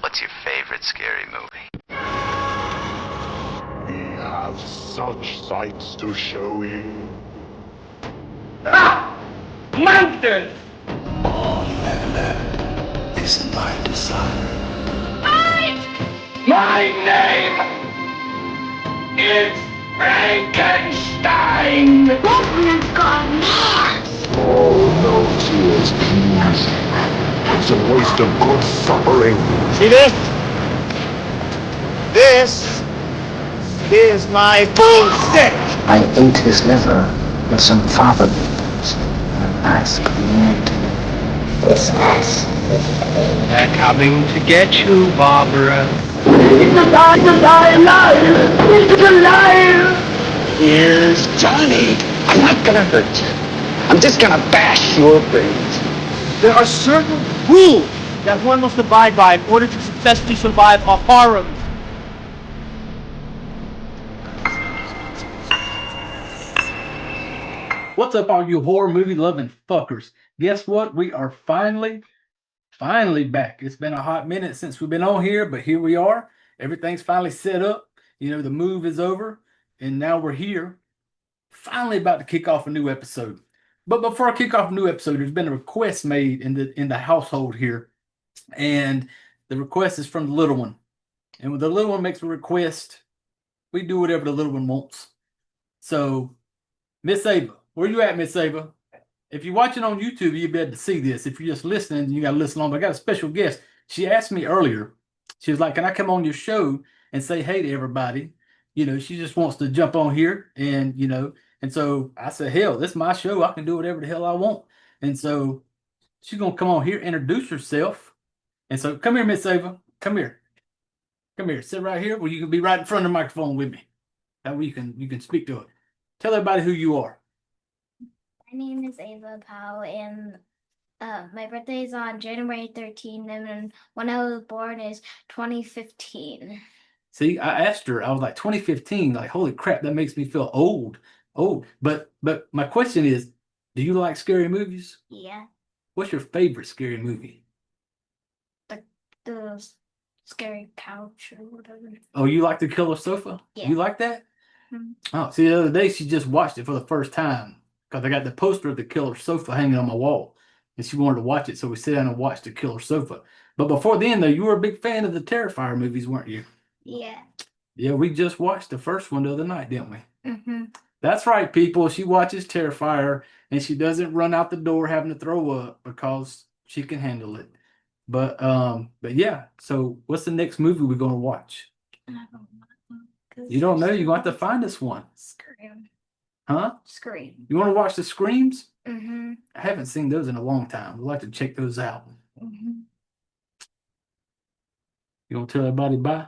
What's your favorite scary movie? We have such sights to show you. Monsters! All man is my desire. My name is Frankenstein! Goblins gone mad! Oh, no tears, please. It's a waste of good suffering. See this? This is my boomstick! I ate his liver with some fava beans and an ice cream. What's this? They're coming to get you, Barbara. It's alive! It's alive! Here's Johnny. I'm not gonna hurt you. I'm just gonna bash your brains. There are certain rules that one must abide by in order to successfully survive a horror. What's up, all you horror movie loving fuckers? Guess what? We are finally back. It's been a hot minute since we've been on here, but here we are. Everything's finally set up. You know, the move is over, and now we're here. Finally about to kick off a new episode. But before I kick off a new episode, there's been a request made in the household here, and the request is from the little one. And when the little one makes a request, we do whatever the little one wants. So, Miss Ava, where you at, Miss Ava? If you're watching on YouTube, you'll be able to see this. If you're just listening, you got to listen on. But I got a special guest. She asked me earlier. She was like, can I come on your show and say hey to everybody? You know, she just wants to jump on here and, you know. And so I said, hell, this is my show. I can do whatever the hell I want. And so she's going to come on here, introduce herself. And so come here, Miss Ava. Come here. Come here. Sit right here where you can be right in front of the microphone with me. That way you can speak to it. Tell everybody who you are. My name is Ava Powell, and my birthday is on January 13th, and when I was born is 2015. See, I asked her, I was like 2015, like holy crap, that makes me feel old. But my question is, do you like scary movies? Yeah, What's your favorite scary movie? the scary couch or whatever. Oh, you like the Killer Sofa? Yeah. You like that? Mhm. Oh, see, the other day she just watched it for the first time because I got the poster of the Killer Sofa hanging on my wall, and she wanted to watch it, so we sit down and watched the Killer Sofa. But before then, though, you were a big fan of the Terrifier movies, weren't you? Yeah. Yeah, we just watched the first one the other night, didn't we? Mm-hmm. That's right, people. She watches Terrifier, and she doesn't run out the door having to throw up because she can handle it. But yeah. So, what's the next movie we're gonna watch? I don't know. You don't know? You're going to have to find us one. Scream. Huh? Scream. You want to watch the Screams? Mm-hmm. I haven't seen those in a long time. We'd like to check those out. Mm-hmm. You want to tell everybody bye?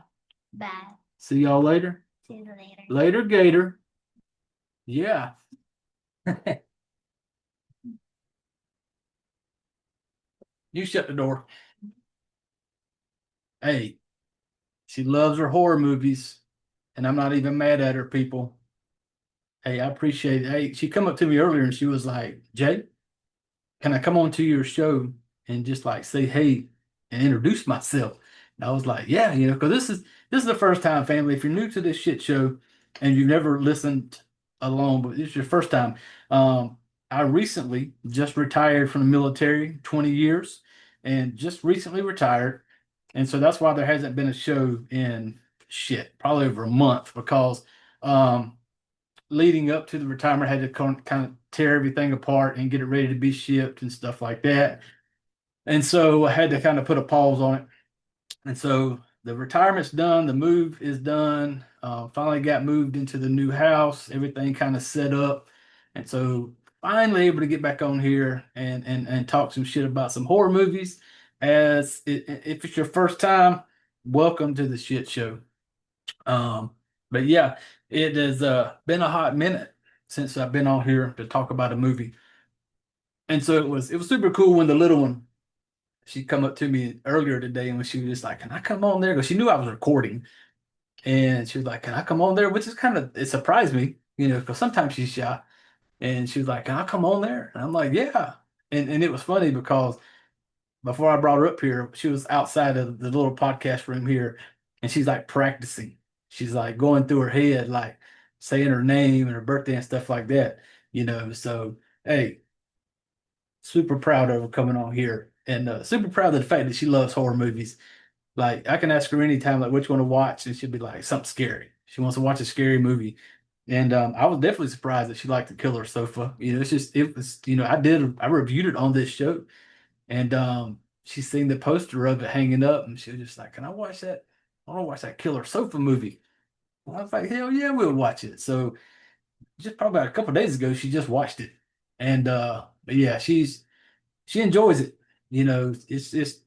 Bye. See y'all later? See you later. Later, Gator. Yeah. You shut the door. Hey, she loves her horror movies, and I'm not even mad at her, people. Hey, I appreciate it. Hey, she come up to me earlier and she was like, Jay, can I come on to your show and just like say hey and introduce myself? And I was like, yeah, you know, because this is the first time, family. If you're new to this shit show and you've never listened alone, but it's your first time. I recently just retired from the military, 20 years, and just recently retired. And so that's why there hasn't been a show in probably over a month because leading up to the retirement, I had to kind of tear everything apart and get it ready to be shipped and stuff like that. And so I had to kind of put a pause on it. And so the retirement's done, the move is done. Finally got moved into the new house, everything kind of set up. And so finally able to get back on here and talk some shit about some horror movies. If it's your first time, welcome to the shit show. But yeah, it has been a hot minute since I've been on here to talk about a movie. And so it was super cool when the little one, she come up to me earlier today and when she was just like, can I come on there? Because she knew I was recording. And she was like, can I come on there? Which is it surprised me, you know, because sometimes she's shy. And she was like, can I come on there? And I'm like, yeah. And it was funny because before I brought her up here, she was outside of the little podcast room here, and she's like practicing. She's like going through her head, like saying her name and her birthday and stuff like that. So hey, super proud of her coming on here, and super proud of the fact that she loves horror movies. Like I can ask her anytime, like which one to watch, and she'll be like something scary. She wants to watch a scary movie. And I was definitely surprised that she liked the Killer Sofa. It was, I reviewed it on this show, and she's seen the poster of it hanging up, and she was just like, "Can I watch that? I want to watch that Killer Sofa movie." Well, I was like, "Hell yeah, we'll watch it." So just probably about a couple of days ago, she just watched it, and but yeah, she enjoys it. It's just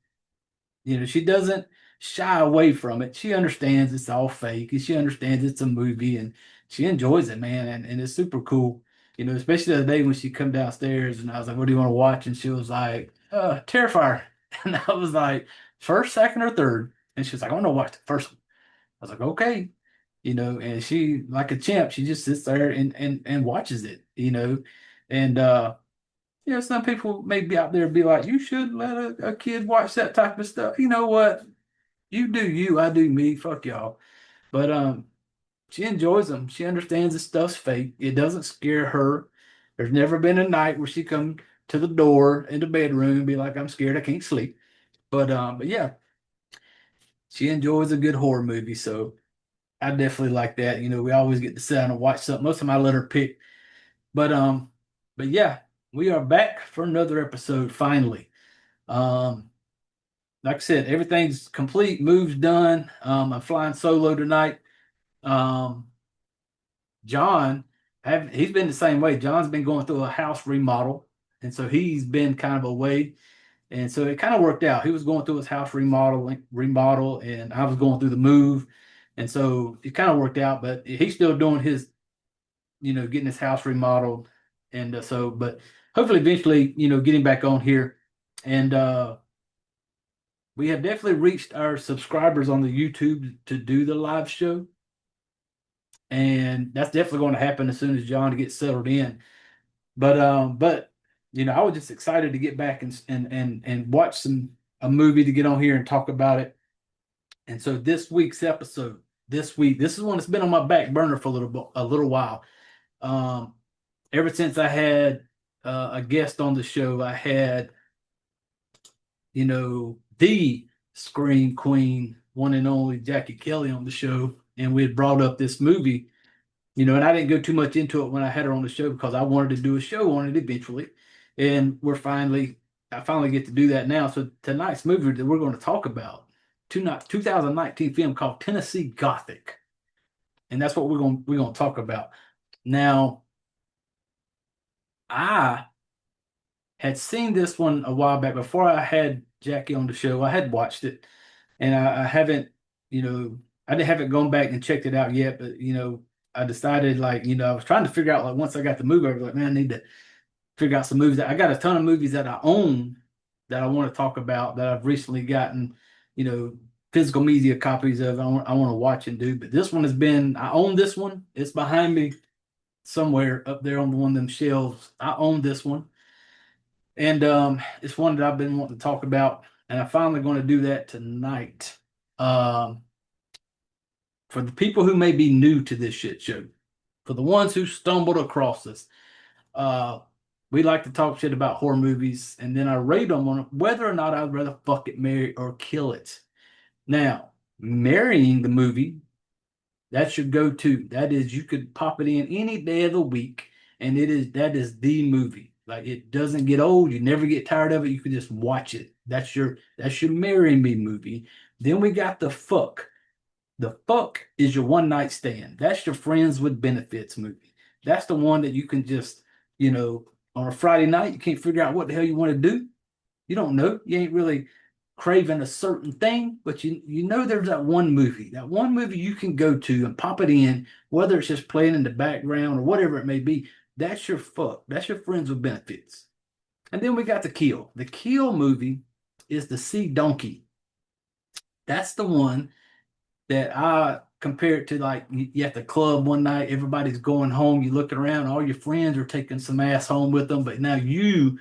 she doesn't shy away from it. She understands it's all fake, and she understands it's a movie, and she enjoys it, man, and it's super cool. Especially the other day when she come downstairs, and I was like, "What do you want to watch?" And she was like, Terrifier," and I was like, "First, second, or third?" And she was like, "I want to watch the first one." I was like, "Okay," and she, like a champ, she just sits there and watches it, and some people may be out there be like, "You should let a kid watch that type of stuff." You know what? You do you, I do me. Fuck y'all. But she enjoys them. She understands this stuff's fake. It doesn't scare her. There's never been a night where she come to the door in the bedroom and be like, "I'm scared, I can't sleep." But yeah, she enjoys a good horror movie. So I definitely like that. We always get to sit down and watch something. Most of them I let her pick. But yeah, we are back for another episode finally. Um, like I said, everything's complete, moves done. I'm flying solo tonight. Um, John, he's been the same way. John's been going through a house remodel, and so he's been kind of away, and so it kind of worked out. He was going through his house remodel, and I was going through the move, and so it kind of worked out. But he's still doing his, getting his house remodeled, and but hopefully eventually, getting back on here, and we have definitely reached our subscribers on the YouTube to do the live show. And that's definitely going to happen as soon as John gets settled in. But I was just excited to get back and watch a movie to get on here and talk about it. And so this week's episode, this is one that's been on my back burner for a little while. Ever since I had a guest on the show, I had the Scream Queen, one and only Jackie Kelly on the show, and we had brought up this movie, and I didn't go too much into it when I had her on the show because I wanted to do a show on it eventually, and I finally get to do that now. So tonight's movie that we're going to talk about, 2019 film called Tennessee Gothic, and that's what we're going to talk about. Now, I had seen this one a while back before I had Jackie on the show. I had watched it, and I haven't, I haven't gone back and checked it out yet. But I decided, like, I was trying to figure out, like, once I got the movie, I was like, man, I need to figure out some movies. I got a ton of movies that I own that I want to talk about that I've recently gotten, physical media copies of. I want to watch and do. But this one I own this one. It's behind me somewhere up there on one of them shelves. I own this one. And it's one that I've been wanting to talk about, and I'm finally going to do that tonight. For the people who may be new to this shit show, for the ones who stumbled across this, we like to talk shit about horror movies, and then I rate them on whether or not I'd rather fuck it, marry, or kill it. Now, marrying the movie, that's your go-to. That is, you could pop it in any day of the week, and that is the movie. Like, it doesn't get old. You never get tired of it. You can just watch it. That's your marry me movie. Then we got the fuck. The fuck is your one night stand. That's your friends with benefits movie. That's the one that you can just, on a Friday night, you can't figure out what the hell you want to do. You don't know. You ain't really craving a certain thing, but there's that one movie you can go to and pop it in, whether it's just playing in the background or whatever it may be. That's your fuck. That's your friends with benefits. And then we got the kill. The kill movie is the sea donkey. That's the one that I compare it to, like, you at the club one night, everybody's going home, you looking around, all your friends are taking some ass home with them, but now you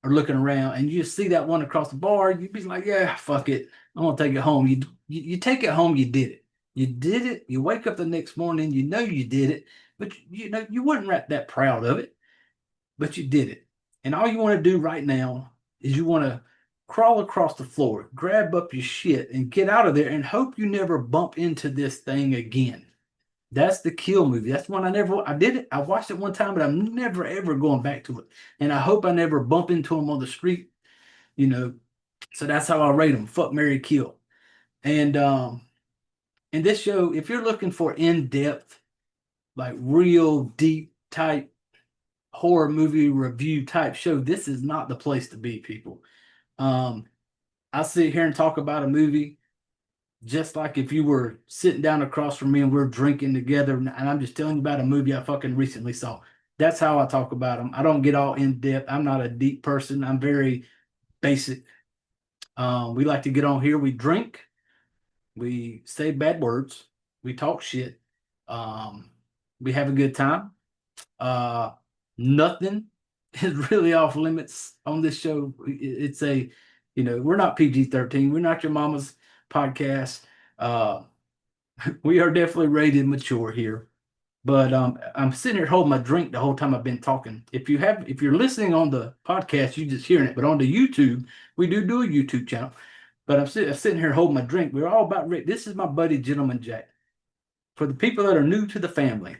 are looking around and you just see that one across the bar, you'd be like, yeah, fuck it. I'm gonna take it home. You take it home, you did it. You did it. You wake up the next morning, you know you did it, but you know you weren't that proud of it, but you did it. And all you want to do right now is you want to crawl across the floor, grab up your shit, and get out of there and hope you never bump into this thing again. That's the kill movie. That's one I did it. I watched it one time, but I'm never ever going back to it. And I hope I never bump into him on the street, you know. So that's how I rate them. Fuck, marry, kill. And in this show, if you're looking for in-depth, like real deep type horror movie review type show, this is not the place to be, people. I sit here and talk about a movie just like if you were sitting down across from me and we're drinking together, and I'm just telling you about a movie I fucking recently saw. That's how I talk about them. I don't get all in depth. I'm not a deep person. I'm very basic. We like to get on here. We drink. We say bad words. We talk shit. We have a good time. Nothing is really off limits on this show. It's a, we're not PG-13. We're not your mama's podcast. We are definitely rated mature here. But I'm sitting here holding my drink the whole time I've been talking. If you're listening on the podcast, you're just hearing it. But on the YouTube, we do a YouTube channel. But I'm sitting here holding my drink. We're all about ready. This is my buddy, Gentleman Jack. For the people that are new to the family,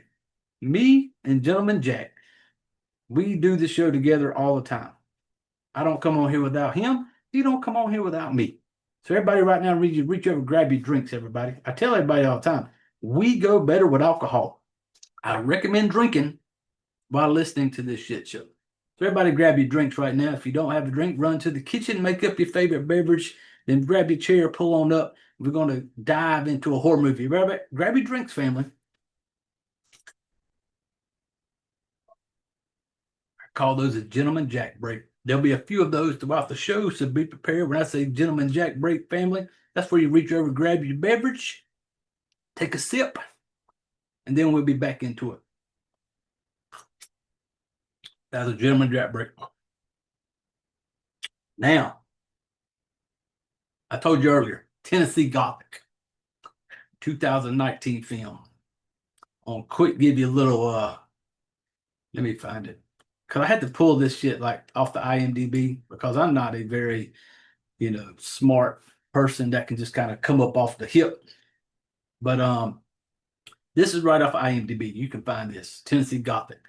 me and Gentleman Jack, we do the show together all the time. I don't come on here without him. He don't come on here without me. So everybody right now, reach over, grab your drinks, everybody. I tell everybody all the time, we go better with alcohol. I recommend drinking while listening to this shit show. So everybody grab your drinks right now. If you don't have a drink, run to the kitchen, make up your favorite beverage, then grab your chair, pull on up. We're going to dive into a horror movie. Grab your drinks, family. I call those a Gentleman Jack break. There'll be a few of those throughout the show, so be prepared. When I say Gentleman Jack break, family, that's where you reach over, grab your beverage, take a sip, and then we'll be back into it. That's a Gentleman Jack break. Now, I told you earlier, Tennessee Gothic, 2019 film. I'll quick give you a little, let me find it. Because I had to pull this shit like off the IMDb because I'm not a very, smart person that can just kind of come up off the hip. But this is right off IMDb. You can find this, Tennessee Gothic.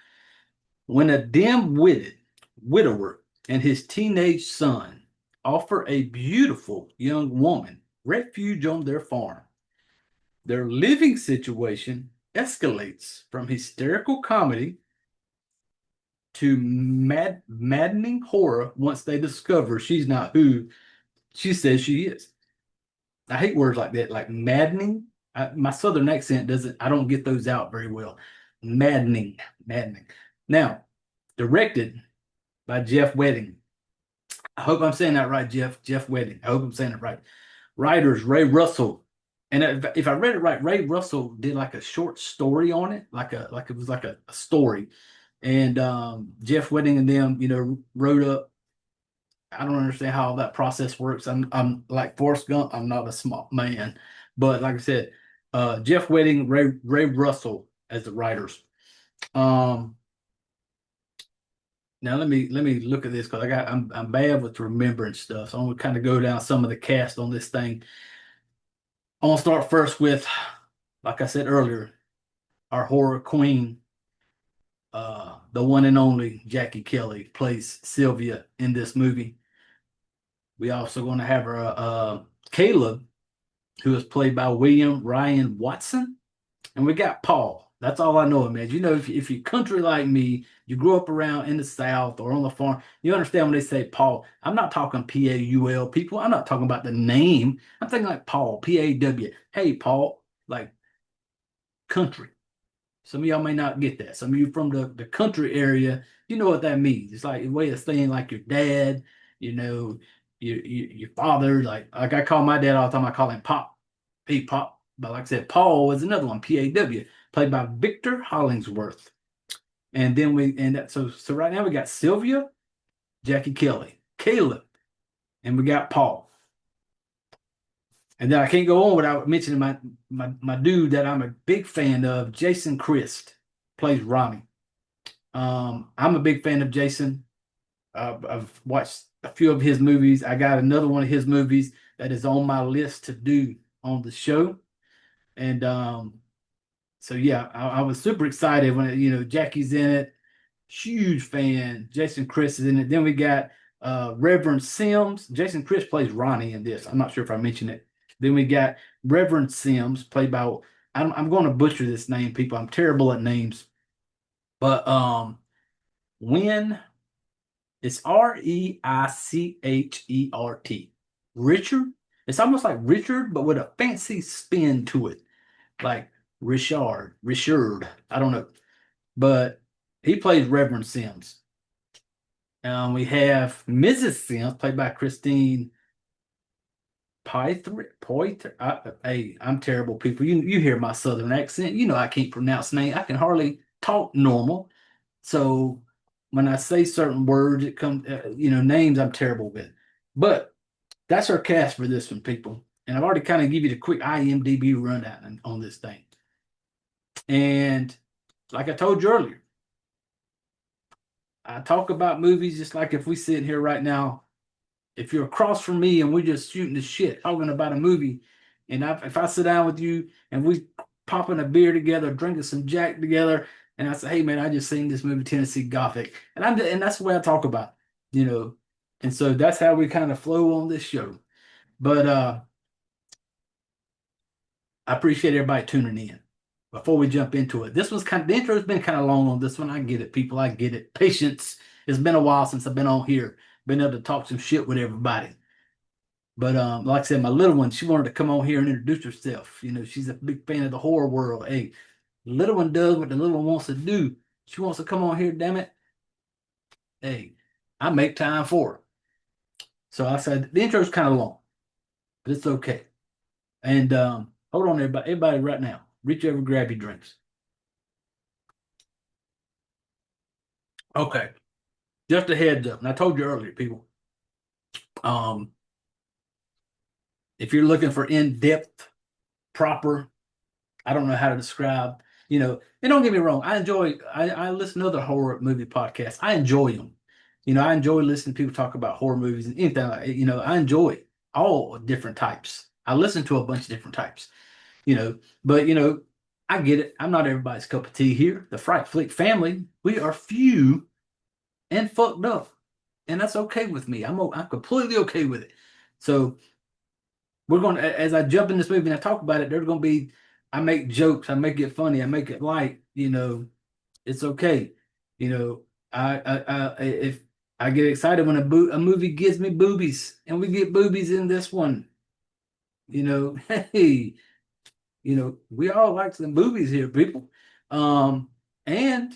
When a dim-witted widower and his teenage son offer a beautiful young woman refuge on their farm, their living situation escalates from hysterical comedy to maddening horror once they discover she's not who she says she is. I hate words like that, like maddening. My southern accent I don't get those out very well. Maddening. Now, directed by Jeff Wedding. I hope I'm saying that right, Jeff Wedding. I hope I'm saying it right. Writers, Ray Russell. And if I read it right, Ray Russell did like a short story on it, like it was like a story. And Jeff Wedding and them, wrote up. I don't understand how that process works. I'm like Forrest Gump. I'm not a smart man, but like I said, Jeff Wedding, Ray Russell as the writers. Now let me look at this because I'm bad with remembering stuff. So I'm gonna kind of go down some of the cast on this thing. I want to start first with, like I said earlier, our horror queen. The one and only Jackie Kelly plays Sylvia in this movie. We also going to have her Caleb, who is played by William Ryan Watson, and we got Paul. That's all I know him as. If you're country like me, you grew up around in the South or on the farm, you understand when they say Paul. I'm not talking Paul people. I'm not talking about the name. I'm thinking like Paul, Paw. Hey, Paul, like country. Some of y'all may not get that. Some of you from the country area, you know what that means. It's like a way of saying like your dad, your father. Like I call my dad all the time. I call him Pop. Hey, Pop. But like I said, Paul is another one, Paw, played by Victor Hollingsworth. And then so right now we got Sylvia, Jackie Kelly, Caleb, and we got Paul. And then I can't go on without mentioning my dude that I'm a big fan of, Jason Christ, plays Ronnie. I'm a big fan of Jason. I've watched a few of his movies. I got another one of his movies that is on my list to do on the show. And so yeah, I was super excited when Jackie's in it. Huge fan. Jason Chris is in it. Then we got Reverend Sims. Jason Chris plays Ronnie in this. I'm not sure if I mentioned it. Then we got Reverend Sims, played by I'm going to butcher this name, people. I'm terrible at names. But when it's Reichert. Richard. It's almost like Richard, but with a fancy spin to it. Like Richard. I don't know. But he plays Reverend Sims. We have Mrs. Sims, played by Christine Poitras. Hey, I'm terrible, people. You hear my southern accent. You know I can't pronounce names. I can hardly talk normal. So when I say certain words, it comes, names I'm terrible with. But that's our cast for this one, people. And I've already kind of give you the quick IMDb rundown on this thing. And like I told you earlier, I talk about movies just like if we sit here right now, if you're across from me and we're just shooting the shit, talking about a movie, and if I sit down with you and we popping a beer together, drinking some Jack together, and I say, hey man, I just seen this movie Tennessee Gothic, and that's the way I talk about, and so that's how we kind of flow on this show. But I appreciate everybody tuning in. Before we jump into it, the intro's been kind of long on this one. I get it, people. I get it. Patience. It's been a while since I've been on here, been able to talk some shit with everybody. But like I said, my little one, she wanted to come on here and introduce herself. She's a big fan of the horror world. Hey, the little one does what the little one wants to do. She wants to come on here, damn it. Hey, I make time for her. So I said the intro's kind of long, but it's okay. And hold on, everybody, right now. Reach over, grab your drinks. Okay. Just a heads up. And I told you earlier, people. If you're looking for in-depth, proper, I don't know how to describe, and don't get me wrong, I listen to other horror movie podcasts. I enjoy them. I enjoy listening to people talk about horror movies and anything like that. I enjoy all different types. I listen to a bunch of different types, but I get it. I'm not everybody's cup of tea here. The Fright Flick family, we are few and fucked up. And that's okay with me. I'm completely okay with it. So we're going to, as I jump in this movie and I talk about it, there's going to be, I make jokes, I make it funny, I make it light, it's okay. If I get excited when a movie gives me boobies, and we get boobies in this one, hey, we all like some boobies here, people. And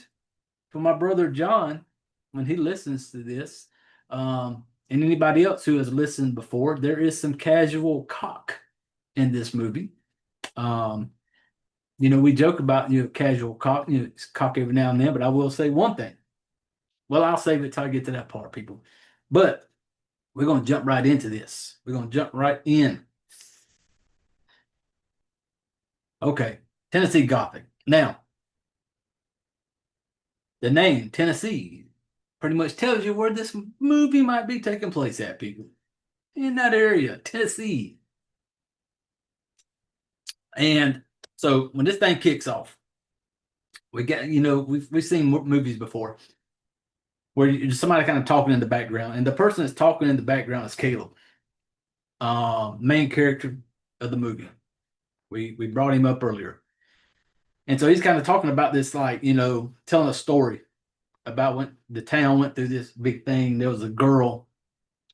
for my brother John, when he listens to this, and anybody else who has listened before, there is some casual cock in this movie. We joke about casual cock, it's cock every now and then, but I will say one thing. Well, I'll save it till I get to that part, people. But we're gonna jump right into this. We're gonna jump right in. Okay, Tennessee Gothic. Now, the name Tennessee pretty much tells you where this movie might be taking place at, people. In that area, Tennessee. And so when this thing kicks off, we get, we've seen movies before where you're somebody kind of talking in the background, and the person that's talking in the background is Caleb, main character of the movie. We brought him up earlier. And so he's kind of talking about this, like, telling a story about when the town went through this big thing. There was a girl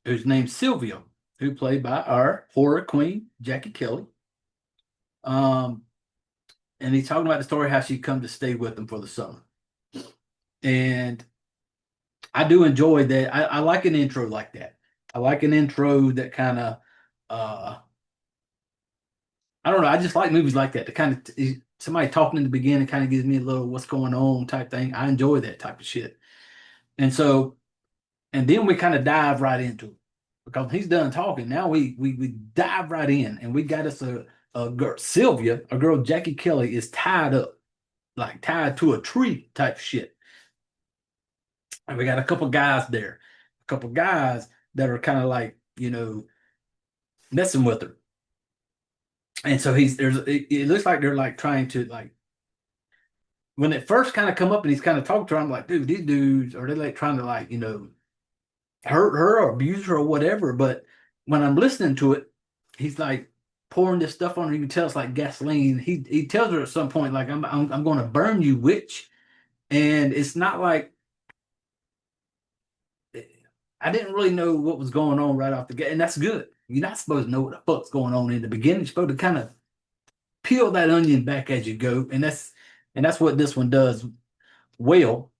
who's named Sylvia, who played by our horror queen, Jackie Kelly. And he's talking about the story, how she come to stay with them for the summer. And I do enjoy that. I like an intro like that. I like an intro that kind of, I don't know. I just like movies like that. To kind of somebody talking in the beginning kind of gives me a little what's going on type thing. I enjoy that type of shit. And so And then we kind of dive right into it because he's done talking. Now we dive right in, and we got us a girl, Sylvia, a girl, Jackie Kelly, is tied up, like tied to a tree type shit. And we got a couple guys there, a couple guys that are kind of like, messing with her. And so it looks like they're like trying to like, when it first kind of come up and he's kind of talking to her, I'm like, dude, these dudes, are they like trying to like, hurt her or abuse her or whatever? But when I'm listening to it, he's like pouring this stuff on her. You can tell it's like gasoline. He tells her at some point, like, I'm going to burn you, witch. And it's not like, I didn't really know what was going on right off the gate, and that's good. You're not supposed to know what the fuck's going on in the beginning. You're supposed to kind of peel that onion back as you go, and that's what this one does well.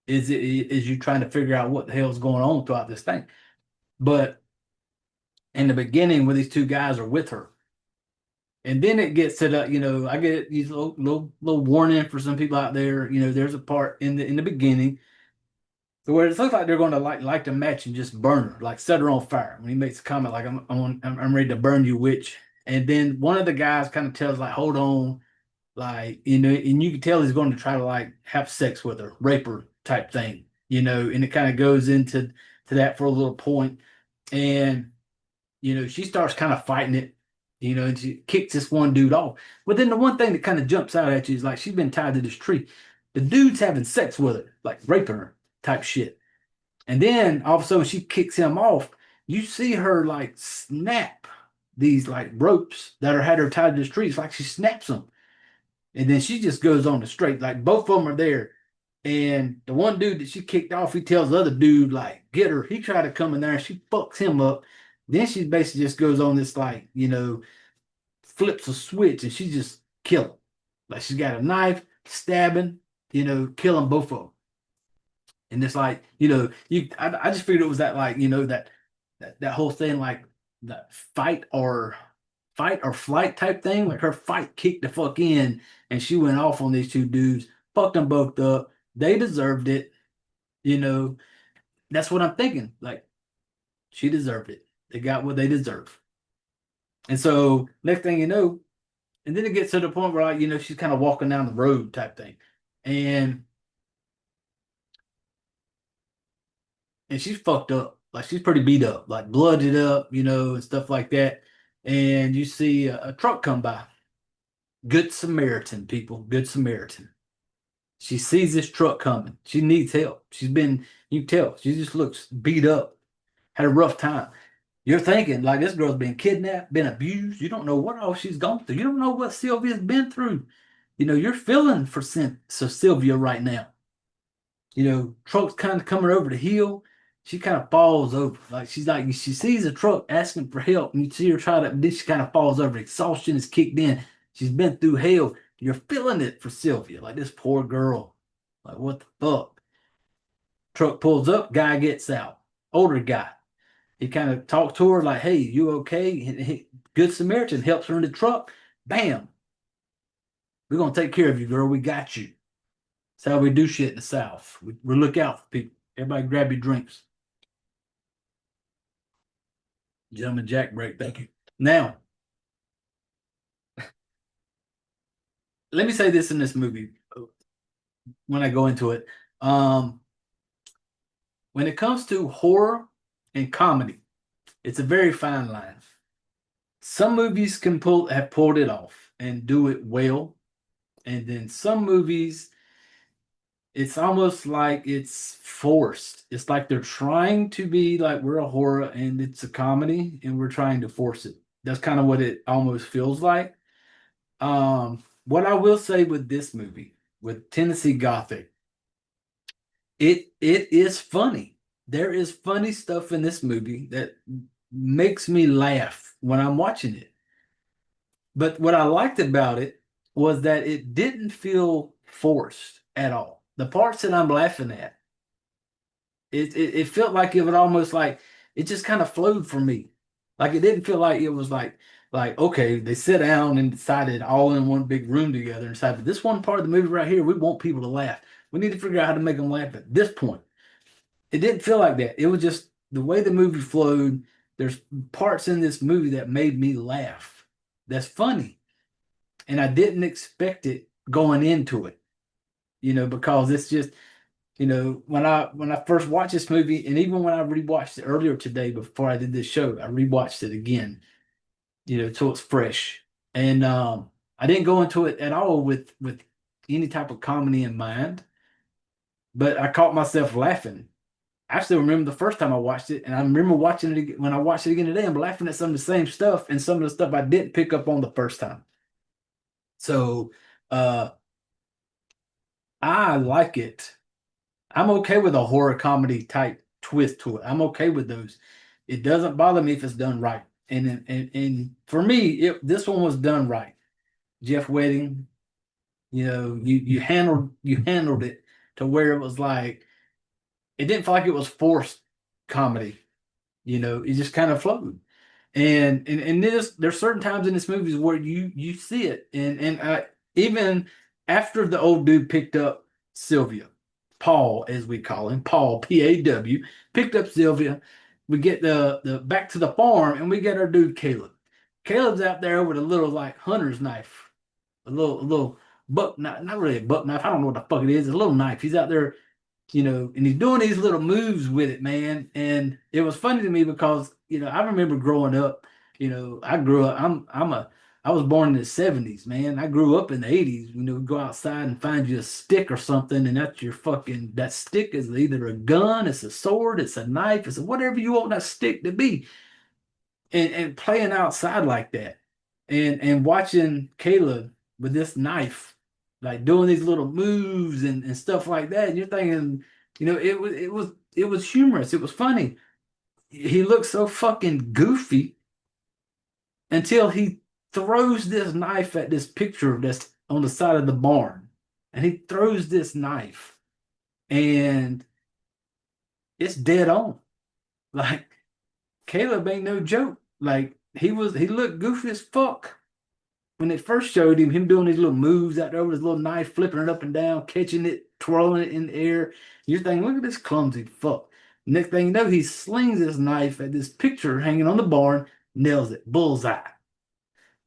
Is you trying to figure out what the hell's going on throughout this thing. But in the beginning, when these two guys are with her, and then it gets to the, I get these little warning for some people out there. There's a part in the beginning where it looks like they're going to light the match and just burn her, like set her on fire. When he makes a comment like, I'm ready to burn you, witch. And then one of the guys kind of tells like, hold on, like, and you can tell he's going to try to like have sex with her, rape her type thing, and it kind of goes into that for a little point. And, she starts kind of fighting it, and she kicks this one dude off. But then the one thing that kind of jumps out at you is like, she's been tied to this tree. The dude's having sex with her, like raping her type shit. And then all of a sudden she kicks him off. You see her like snap these like ropes that are had her tied to this tree. It's like she snaps them. And then she just goes on the straight. Like both of them are there. And the one dude that she kicked off, he tells the other dude, like, get her. He tried to come in there and she fucks him up. Then she basically just goes on this, like, flips a switch and she just kill him. Like she's got a knife, stabbing, killing both of them. And it's like, I just figured it was that, like, that whole thing, like that fight or flight type thing. Like her fight kicked the fuck in and she went off on these two dudes, fucked them both up. They deserved it. That's what I'm thinking. Like, she deserved it. They got what they deserve. And so next thing you know, and then it gets to the point where, like, she's kind of walking down the road type thing. And she's fucked up. Like, she's pretty beat up, like blooded up, and stuff like that. And you see a truck come by. Good Samaritan, people. Good Samaritan. She sees this truck coming. She needs help. You can tell, she just looks beat up, had a rough time. You're thinking, like, this girl's been kidnapped, been abused. You don't know what all she's gone through. You don't know what Sylvia's been through. You're feeling for Sylvia right now. Truck's kind of coming over the hill. She kind of falls over. Like, she sees a truck asking for help, and you see her try to, then she kind of falls over. Exhaustion is kicked in. She's been through hell. You're feeling it for Sylvia. Like, this poor girl. Like, what the fuck? Truck pulls up, guy gets out. Older guy. He kind of talks to her like, hey, you okay? Good Samaritan helps her in the truck. Bam. We're going to take care of you, girl. We got you. That's how we do shit in the South. We look out for people. Everybody grab your drinks. Gentleman Jack break. Thank you. Now, let me say this in this movie when I go into it. When it comes to horror and comedy, it's a very fine line. Some movies have pulled it off and do it well. And then some movies, it's almost like it's forced. It's like they're trying to be like, we're a horror and it's a comedy and we're trying to force it. That's kind of what it almost feels like. What I will say with this movie, with Tennessee Gothic, it is funny. There is funny stuff in this movie that makes me laugh when I'm watching it. But what I liked about it was that it didn't feel forced at all. The parts that I'm laughing at, it felt like it would almost like, it just kind of flowed for me. Like, it didn't feel like it was like, okay, they sit down and decided all in one big room together and decided this one part of the movie right here, we want people to laugh. We need to figure out how to make them laugh at this point. It didn't feel like that. It was just the way the movie flowed. There's parts in this movie that made me laugh. That's funny. And I didn't expect it going into it, because it's just, when I first watched this movie, and even when I rewatched it earlier today before I did this show, I rewatched it again, till it's fresh. And I didn't go into it at all with any type of comedy in mind, but I caught myself laughing. I still remember the first time I watched it, and I remember watching it when I watched it again today. I'm laughing at some of the same stuff and some of the stuff I didn't pick up on the first time. So uh I like it. I'm okay with a horror comedy type twist to it. I'm okay with those. It doesn't bother me if it's done right. And for me, this one was done right. Jeff Wedding, you handled it to where it was like it didn't feel like it was forced comedy. It just kind of flowed. And there's certain times in this movie where you see it, and even after the old dude picked up Sylvia, Paul as we call him, Paul Paw, picked up Sylvia. We get the back to the farm, and we get our dude Caleb. Caleb's out there with a little like hunter's knife, a little buck knife, not really a buck knife. I don't know what the fuck it is. It's a little knife. He's out there, and he's doing these little moves with it, man. And it was funny to me because, I remember growing up, I grew up, I was born in the 70s, man. I grew up in the 80s, go outside and find you a stick or something, and that's that stick is either a gun, it's a sword, it's a knife, it's whatever you want that stick to be. And playing outside like that and watching Caleb with this knife, like doing these little moves and stuff like that. And you're thinking, it was humorous. It was funny. He looked so fucking goofy until he throws this knife at this picture that's on the side of the barn. And he throws this knife and it's dead on. Like Caleb ain't no joke. Like he looked goofy as fuck when they first showed him doing these little moves out there with his little knife, flipping it up and down, catching it, twirling it in the air. You're thinking, look at this clumsy fuck. Next thing you know, he slings this knife at this picture hanging on the barn, nails it, bullseye.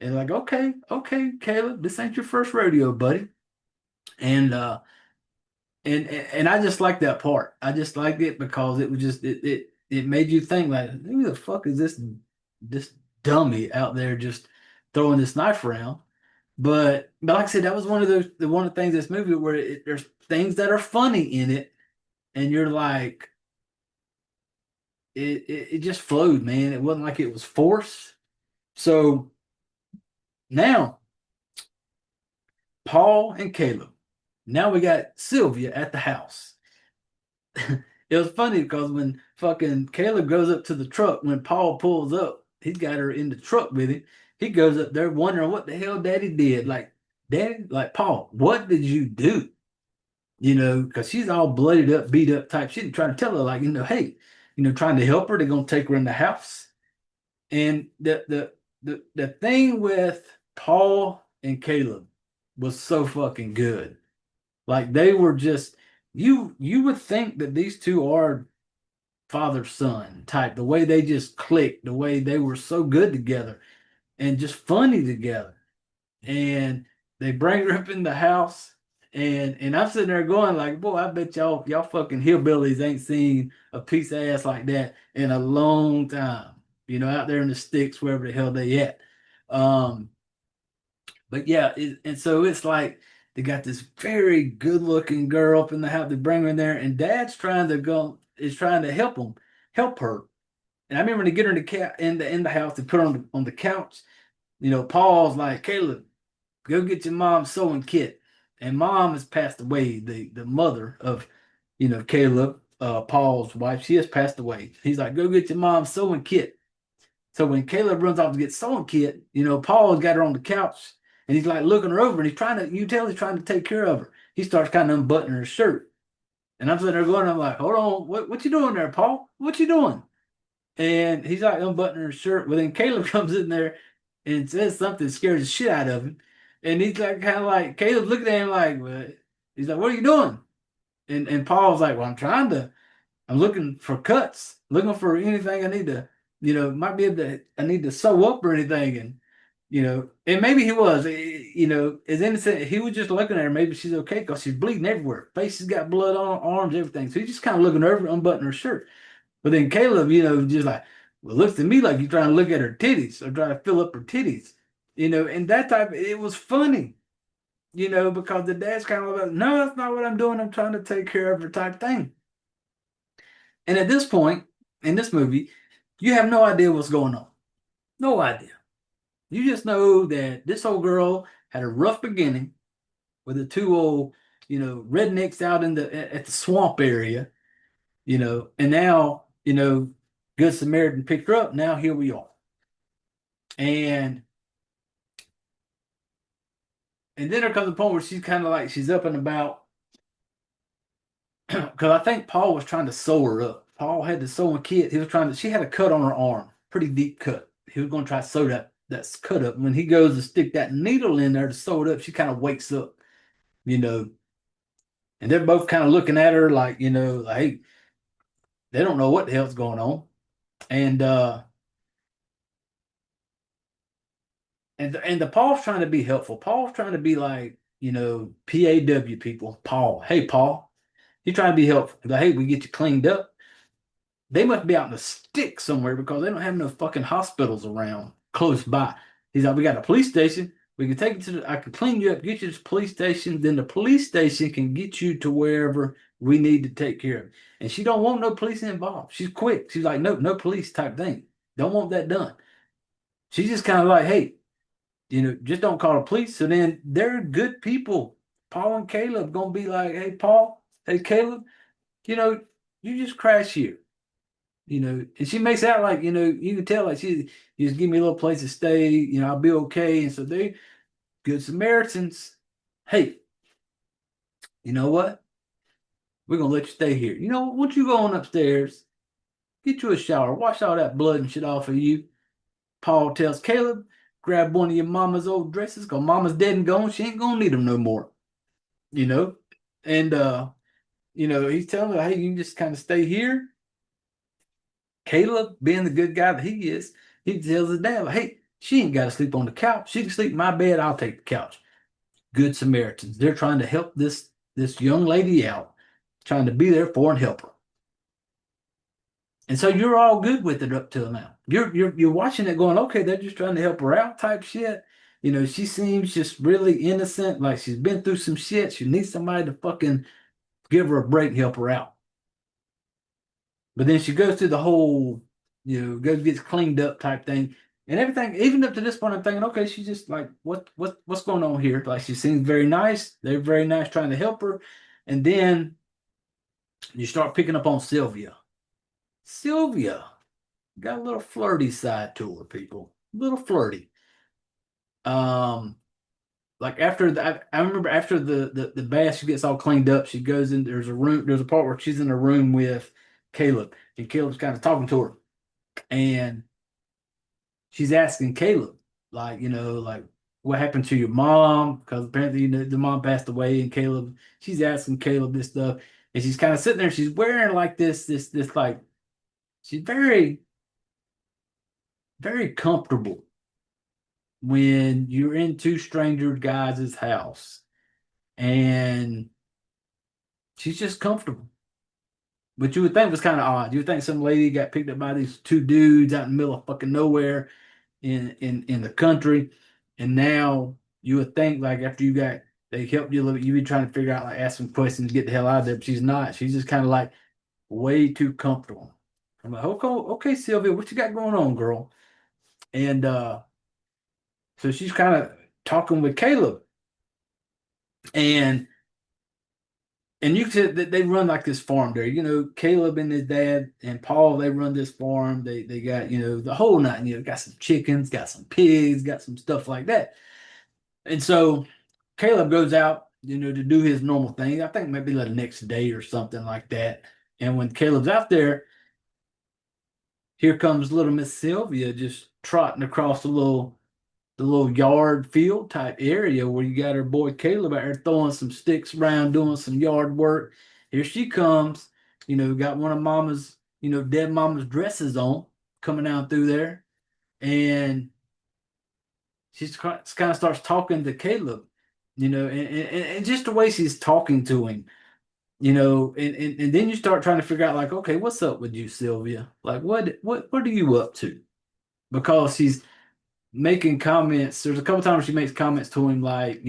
And like, okay, Caleb, this ain't your first rodeo, buddy. And and I just like that part. I just liked it because it was just it made you think like, who the fuck is this dummy out there just throwing this knife around? But like I said, that was one of the things in this movie where there's things that are funny in it, and you're like, it just flowed, man. It wasn't like it was forced. So now, Paul and Caleb. Now we got Sylvia at the house. It was funny because when fucking Caleb goes up to the truck, when Paul pulls up, he's got her in the truck with him. He goes up there wondering what the hell Daddy did. Like, Daddy, like, Paul, what did you do? Because she's all blooded up, beat up type. She's trying to tell her, like, hey, trying to help her. They're gonna take her in the house. And the thing with Paul and Caleb was so fucking good. Like they were just you would think that these two are father son type, the way they just clicked, the way they were so good together and just funny together. And they bring her up in the house, and I'm sitting there going like, boy, I bet y'all fucking hillbillies ain't seen a piece of ass like that in a long time, out there in the sticks, wherever the hell they at. But yeah, and so it's like they got this very good looking girl up in the house. They bring her in there, and Dad's trying to help her. And I remember to get her in the house to put her on the couch. Paul's like, Caleb, go get your mom's sewing kit. And mom has passed away. The mother of Caleb, Paul's wife, she has passed away. He's like, go get your mom's sewing kit. So when Caleb runs off to get sewing kit, Paul's got her on the couch. And he's like looking her over, and he's trying to take care of her. He starts kind of unbuttoning her shirt. And I'm sitting there going, I'm like, hold on, what you doing there, Paul? What you doing? And he's like unbuttoning her shirt. Well, then Caleb comes in there and says something that scares the shit out of him. And he's like, kind of like, Caleb's looking at him like, what? He's like, what are you doing? And Paul's like, well, I'm trying I'm looking for cuts, looking for anything I need to, might be able to, I need to sew up or anything. And, and maybe he was, as innocent, he was just looking at her. Maybe she's okay because she's bleeding everywhere. Face has got blood on her arms, everything. So he's just kind of looking over, unbuttoning her shirt. But then Caleb, just like, well, looks to me like you're trying to look at her titties or trying to fill up her titties, and that type, it was funny, because the dad's kind of like, no, that's not what I'm doing. I'm trying to take care of her type thing. And at this point in this movie, you have no idea what's going on. No idea. You just know that this old girl had a rough beginning with the two old, rednecks out at the swamp area, and now, Good Samaritan picked her up. Now here we are. And then there comes a point where she's kind of like, she's up and about. Because I think Paul was trying to sew her up. Paul had the sewing kit. She had a cut on her arm, pretty deep cut. He was going to try to sew that cut up. When he goes to stick that needle in there to sew it up, she kind of wakes up, and they're both kind of looking at her like, like, hey, they don't know what the hell's going on. And the Paul's trying to be helpful. Paul's trying to be like, PAW people. Paul, hey, Paul. He's trying to be helpful. Like, hey, we get you cleaned up. They must be out in the sticks somewhere because they don't have no fucking hospitals around close by. He's like, we got a police station. We can take you I can clean you up, get you to the police station. Then the police station can get you to wherever we need to take care of. And she don't want no police involved. She's quick. She's like, no police type thing. Don't want that done. She's just kind of like, hey, just don't call the police. So then they're good people. Paul and Caleb gonna be like, hey, Paul, hey, Caleb, you just crash here. And she makes out like, you can tell like you just give me a little place to stay, I'll be okay. And so they, Good Samaritans, hey, you know what? We're gonna let you stay here. Once you go on upstairs, get you a shower, wash all that blood and shit off of you. Paul tells Caleb, grab one of your mama's old dresses, because mama's dead and gone. She ain't gonna need them no more. And he's telling her, hey, you can just kind of stay here. Caleb, being the good guy that he is, he tells his dad, hey, she ain't got to sleep on the couch. She can sleep in my bed. I'll take the couch. Good Samaritans. They're trying to help this young lady out, trying to be there for and help her. And so you're all good with it up till now. You're watching it going, okay, they're just trying to help her out type shit. She seems just really innocent, like she's been through some shit. She needs somebody to fucking give her a break and help her out. But then she goes through the whole, gets cleaned up type thing. And everything, even up to this point, I'm thinking, okay, she's just like, what's going on here? Like, she seems very nice. They're very nice trying to help her. And then you start picking up on Sylvia. Sylvia got a little flirty side to her, people. A little flirty. Like after I remember after the bath, she gets all cleaned up. She goes in, there's a part where she's in a room with Caleb, and Caleb's kind of talking to her. And she's asking Caleb, like, like, what happened to your mom? Because apparently, the mom passed away, and she's asking Caleb this stuff. And she's kind of sitting there, she's wearing like this, like, she's very, very comfortable when you're in two stranger guys' house. And she's just comfortable. But you would think it was kind of odd. You would think some lady got picked up by these two dudes out in the middle of fucking nowhere in the country. And now you would think, like, after they helped you a little bit, you'd be trying to figure out, like, ask some questions, get the hell out of there. But she's not. She's just kind of like way too comfortable. I'm like, okay, Sylvia, what you got going on, girl? And so she's kind of talking with Caleb. And you said that they run like this farm there. Caleb and his dad and Paul, they run this farm. They got, the whole nine, got some chickens, got some pigs, got some stuff like that. And so Caleb goes out, to do his normal thing. I think maybe the next day or something like that. And when Caleb's out there, here comes little Miss Sylvia just trotting across the little yard field type area where you got her boy Caleb out there throwing some sticks around, doing some yard work. Here she comes. got one of mama's, dead mama's dresses on coming out through there. And she's kind of starts talking to Caleb, and just the way she's talking to him, and then you start trying to figure out like, okay, what's up with you, Sylvia? Like, what are you up to? Because she's making comments. There's a couple times she makes comments to him like,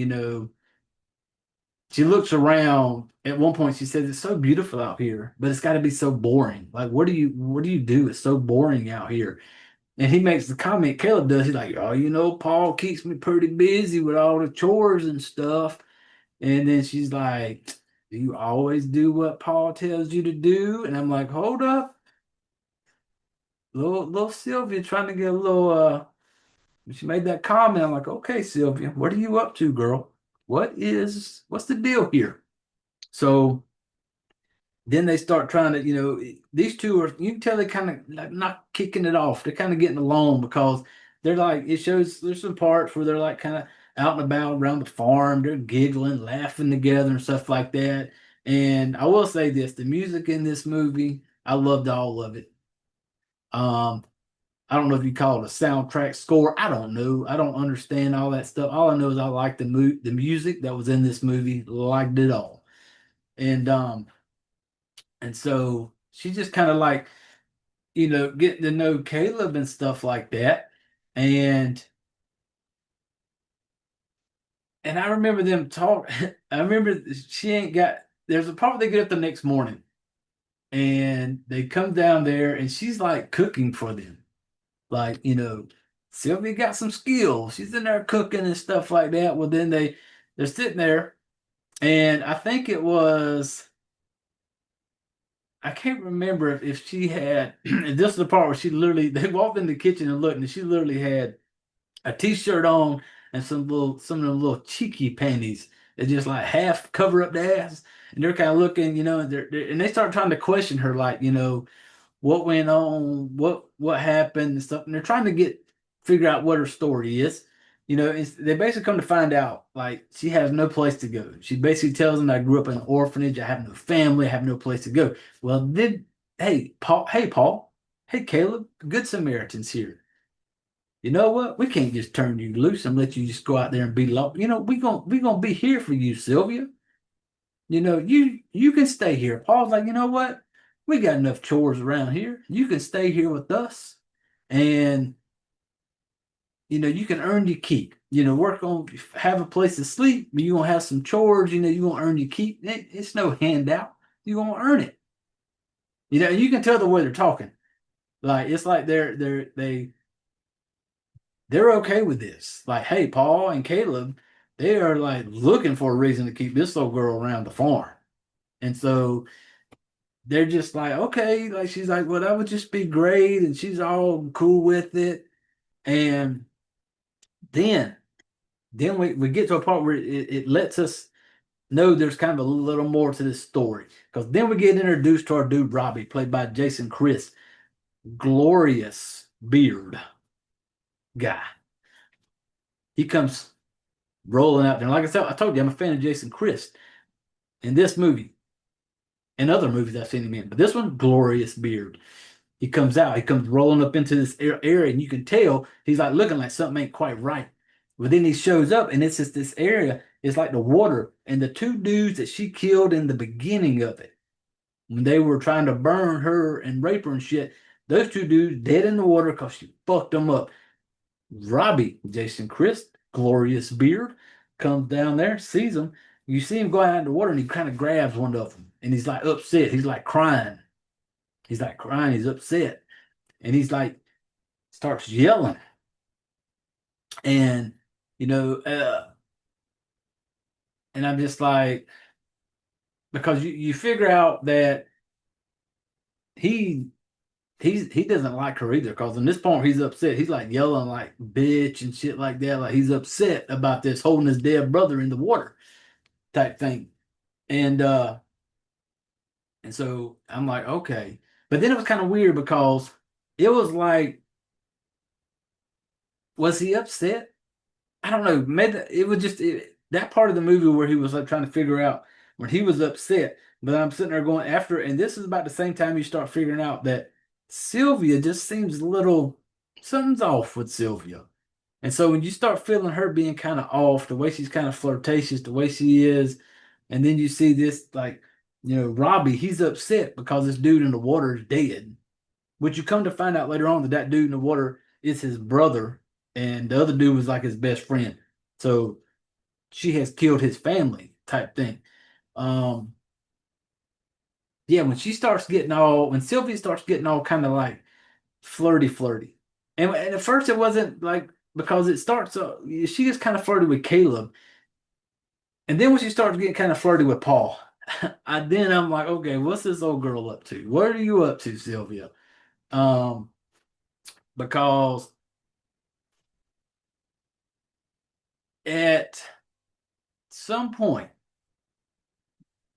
she looks around. At one point, she says, "It's so beautiful out here, but it's got to be so boring. Like, what do you do? It's so boring out here." And he makes the comment, Caleb does, he's like, "Oh, Paul keeps me pretty busy with all the chores and stuff." And then she's like, "Do you always do what Paul tells you to do?" And I'm like, "Hold up." Little Sylvia trying to get a little she made that comment. I'm like, "Okay, Sylvia, what are you up to, girl? What's the deal here?" So then they start trying to, these two are, you can tell they kind of like not kicking it off. They're kind of getting along because they're like, it shows there's some parts where they're like kind of out and about around the farm. They're giggling, laughing together and stuff like that. And I will say this, the music in this movie, I loved all of it. I don't know if you call it a soundtrack score. I don't know. I don't understand all that stuff. All I know is I like the music that was in this movie, liked it all. And so she's just kind of like, getting to know Caleb and stuff like that. And I remember them talk. I remember she ain't got. There's a part where they get up the next morning, and they come down there, and she's like cooking for them. Like, Sylvia got some skills. She's in there cooking and stuff like that. Well, then they're sitting there, and I think it was. I can't remember if she had. This is the part where they walked in the kitchen and looked, and she literally had a t-shirt on and some of them little cheeky panties that just like half cover up the ass, and they're kind of looking, and they start trying to question her, like, what went on, what happened and stuff, and they're trying to figure out what her story is. They basically come to find out like she has no place to go. She basically tells them, "I grew up in an orphanage. I have no family. I have no place to go." Well, Paul, hey Caleb, Good Samaritans here. You know what? We can't just turn you loose and let you just go out there and be lost. We gonna be here for you, Sylvia. You can stay here. Paul's like, "You know what? We got enough chores around here. You can stay here with us, and you can earn your keep. Work on, have a place to sleep. You're gonna have some chores. You're gonna earn your keep. It's no handout. You're gonna earn it. You can tell the way they're talking. Like it's like they're okay with this. Like, hey, Paul and Caleb, they are like looking for a reason to keep this little girl around the farm. And so they're just like, okay, like she's like, well, that would just be great. And she's all cool with it. And then we get to a part where it lets us know there's kind of a little more to this story. Because then we get introduced to our dude Robbie, played by Jason Chris. Glorious beard guy. He comes rolling out there. And like I said, I told you, I'm a fan of Jason Chris in this movie and other movies I've seen him in. But this one, glorious beard. He comes out, he comes rolling up into this area, and you can tell he's like looking like something ain't quite right. But then he shows up, and it's just this area. It's like the water, and the two dudes that she killed in the beginning of it, when they were trying to burn her and rape her and shit, those two dudes dead in the water because she fucked them up. Robbie, Jason Chris, glorious beard, comes down there, sees him. You see him go out in the water, and he kind of grabs one of them, and he's like upset. He's like crying. He's like crying. He's upset, and he's like starts yelling, and and I'm just like, because you figure out that he doesn't like her either, because in this point he's upset. He's like yelling like bitch and shit like that. Like he's upset about this holding his dead brother in the water type thing. And so I'm like, okay. But then it was kind of weird because it was like, was he upset? I don't know. Maybe it was just that part of the movie where he was like trying to figure out when he was upset. But I'm sitting there going after, and this is about the same time you start figuring out that Sylvia just seems a little, something's off with Sylvia. And so when you start feeling her being kind of off, the way she's kind of flirtatious, the way she is, and then you see this, like, Robbie, he's upset because this dude in the water is dead. Which you come to find out later on that dude in the water is his brother, and the other dude was like his best friend. So she has killed his family type thing. Yeah, when Sylvia starts getting all kind of like flirty, and at first it wasn't like, because it starts, she is kind of flirty with Caleb, and then when she starts getting kind of flirty with Paul, I'm like, okay, what's this old girl up to? What are you up to, Sylvia? Because at some point,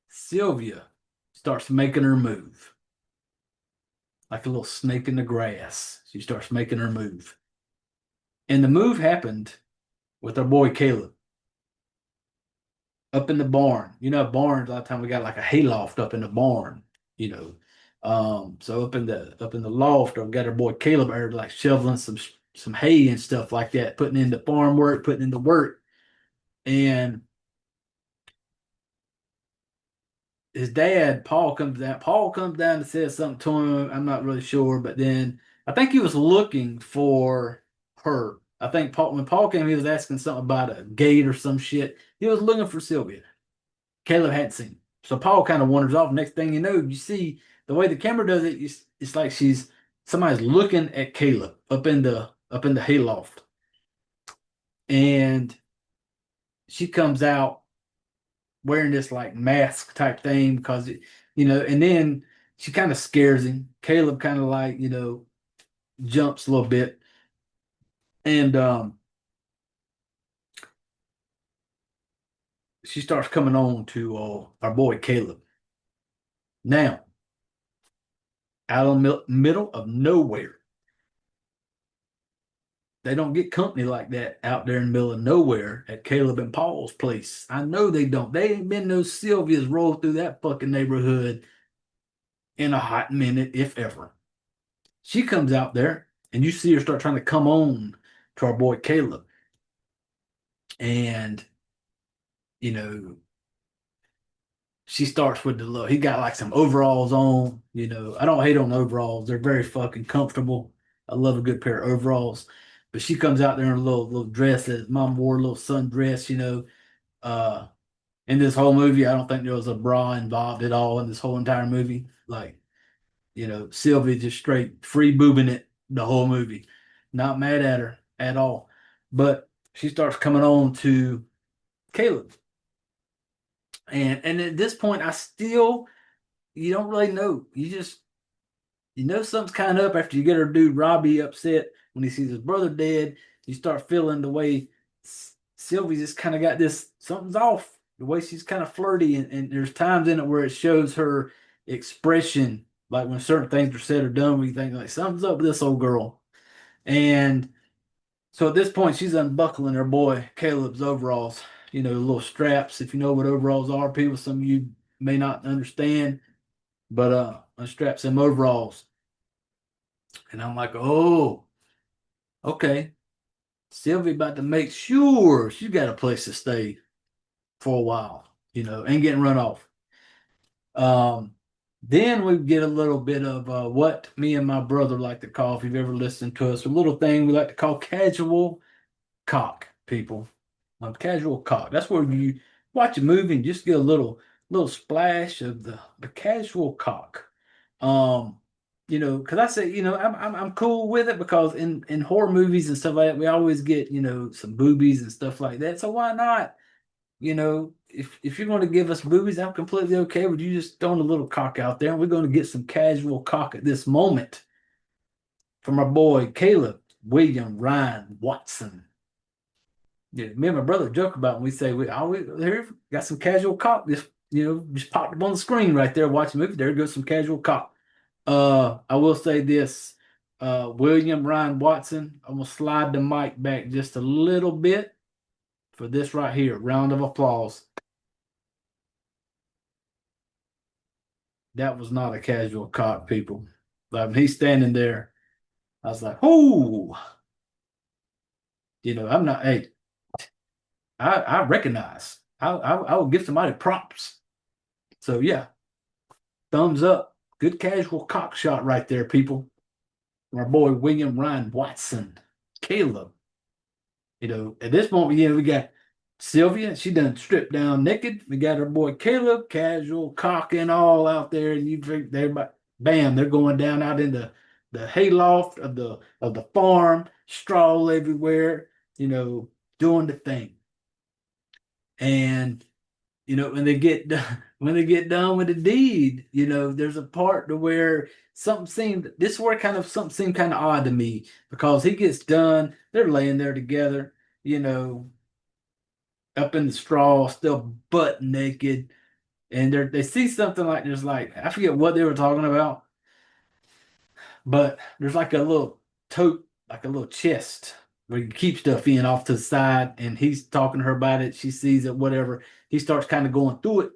Sylvia starts making her move. Like a little snake in the grass. She starts making her move. And the move happened with our boy Caleb. Up in the barn. Barns, a lot of time we got like a hayloft up in the barn, you know. So up in the loft, I've got our boy Caleb there like shoveling some hay and stuff like that, putting into farm work, putting into work. And his dad, Paul, comes down. Paul comes down and says something to him. I'm not really sure, but then I think he was looking for her. I think when Paul came, he was asking something about a gate or some shit. He was looking for Sylvia. Caleb hadn't seen him. So Paul kind of wanders off. Next thing you know, you see the way the camera does it, it's like somebody's looking at Caleb up in the hayloft. And she comes out wearing this like mask type thing because and then she kind of scares him. Caleb kind of like, jumps a little bit. And she starts coming on to our boy Caleb. Now, out in the middle of nowhere. They don't get company like that out there in the middle of nowhere at Caleb and Paul's place. I know they don't. They ain't been no Sylvias roll through that fucking neighborhood in a hot minute, if ever. She comes out there, and you see her start trying to come on to our boy Caleb. And, she starts with the look. He got like some overalls on. I don't hate on overalls. They're very fucking comfortable. I love a good pair of overalls. But she comes out there in a little dress that mom wore, a little sundress, in this whole movie, I don't think there was a bra involved at all in this whole entire movie. Like, Sylvia just straight free boobing it the whole movie. Not mad at her at all. But she starts coming on to Caleb. And at this point, you don't really know. You know something's kind of up after you get her dude Robbie upset when he sees his brother dead. You start feeling the way Sylvie just kind of got this, something's off. The way she's kind of flirty, and there's times in it where it shows her expression, like when certain things are said or done, where you think like something's up with this old girl. And so at this point, she's unbuckling her boy Caleb's overalls, little straps. If you know what overalls are, people, some of you may not understand, but unstraps them overalls. And I'm like, oh, okay. Sylvie about to make sure she's got a place to stay for a while, ain't getting run off. Then we get a little bit of what me and my brother like to call, if you've ever listened to us, a little thing we like to call casual cock, people. Casual cock. That's where you watch a movie and just get a little splash of the casual cock. Because I say, I'm cool with it, because in horror movies and stuff like that, we always get, some boobies and stuff like that. So why not? If you're going to give us boobies, I'm completely okay with you just throwing a little cock out there, and we're going to get some casual cock at this moment from our boy Caleb William Ryan Watson. Yeah, me and my brother joke about when we say we here got some casual cock. Just popped up on the screen right there watching the movie. There goes some casual cock. I will say this, William Ryan Watson. I'm gonna slide the mic back just a little bit for this right here. Round of applause. that was not a casual cock, people. Like when he's standing there, I was like, oh, I'm not. Hey, I recognize. I will give somebody props. So yeah, thumbs up. Good casual cock shot right there, people. Our boy William Ryan Watson, Caleb. At this point, we got Sylvia. She done stripped down naked. We got our boy Caleb, casual cock and all out there, and you think everybody, bam, they're going down out in the hayloft of the farm, straw everywhere. Doing the thing. And when they get done, with the deed, there's a part to where something seemed kind of odd to me because he gets done, they're laying there together, up in the straw, still butt naked, and they see something like there's like I forget what they were talking about, but there's like a little tote, like a little chest where you keep stuff in off to the side, and he's talking to her about it. She sees it, whatever. He starts kind of going through it,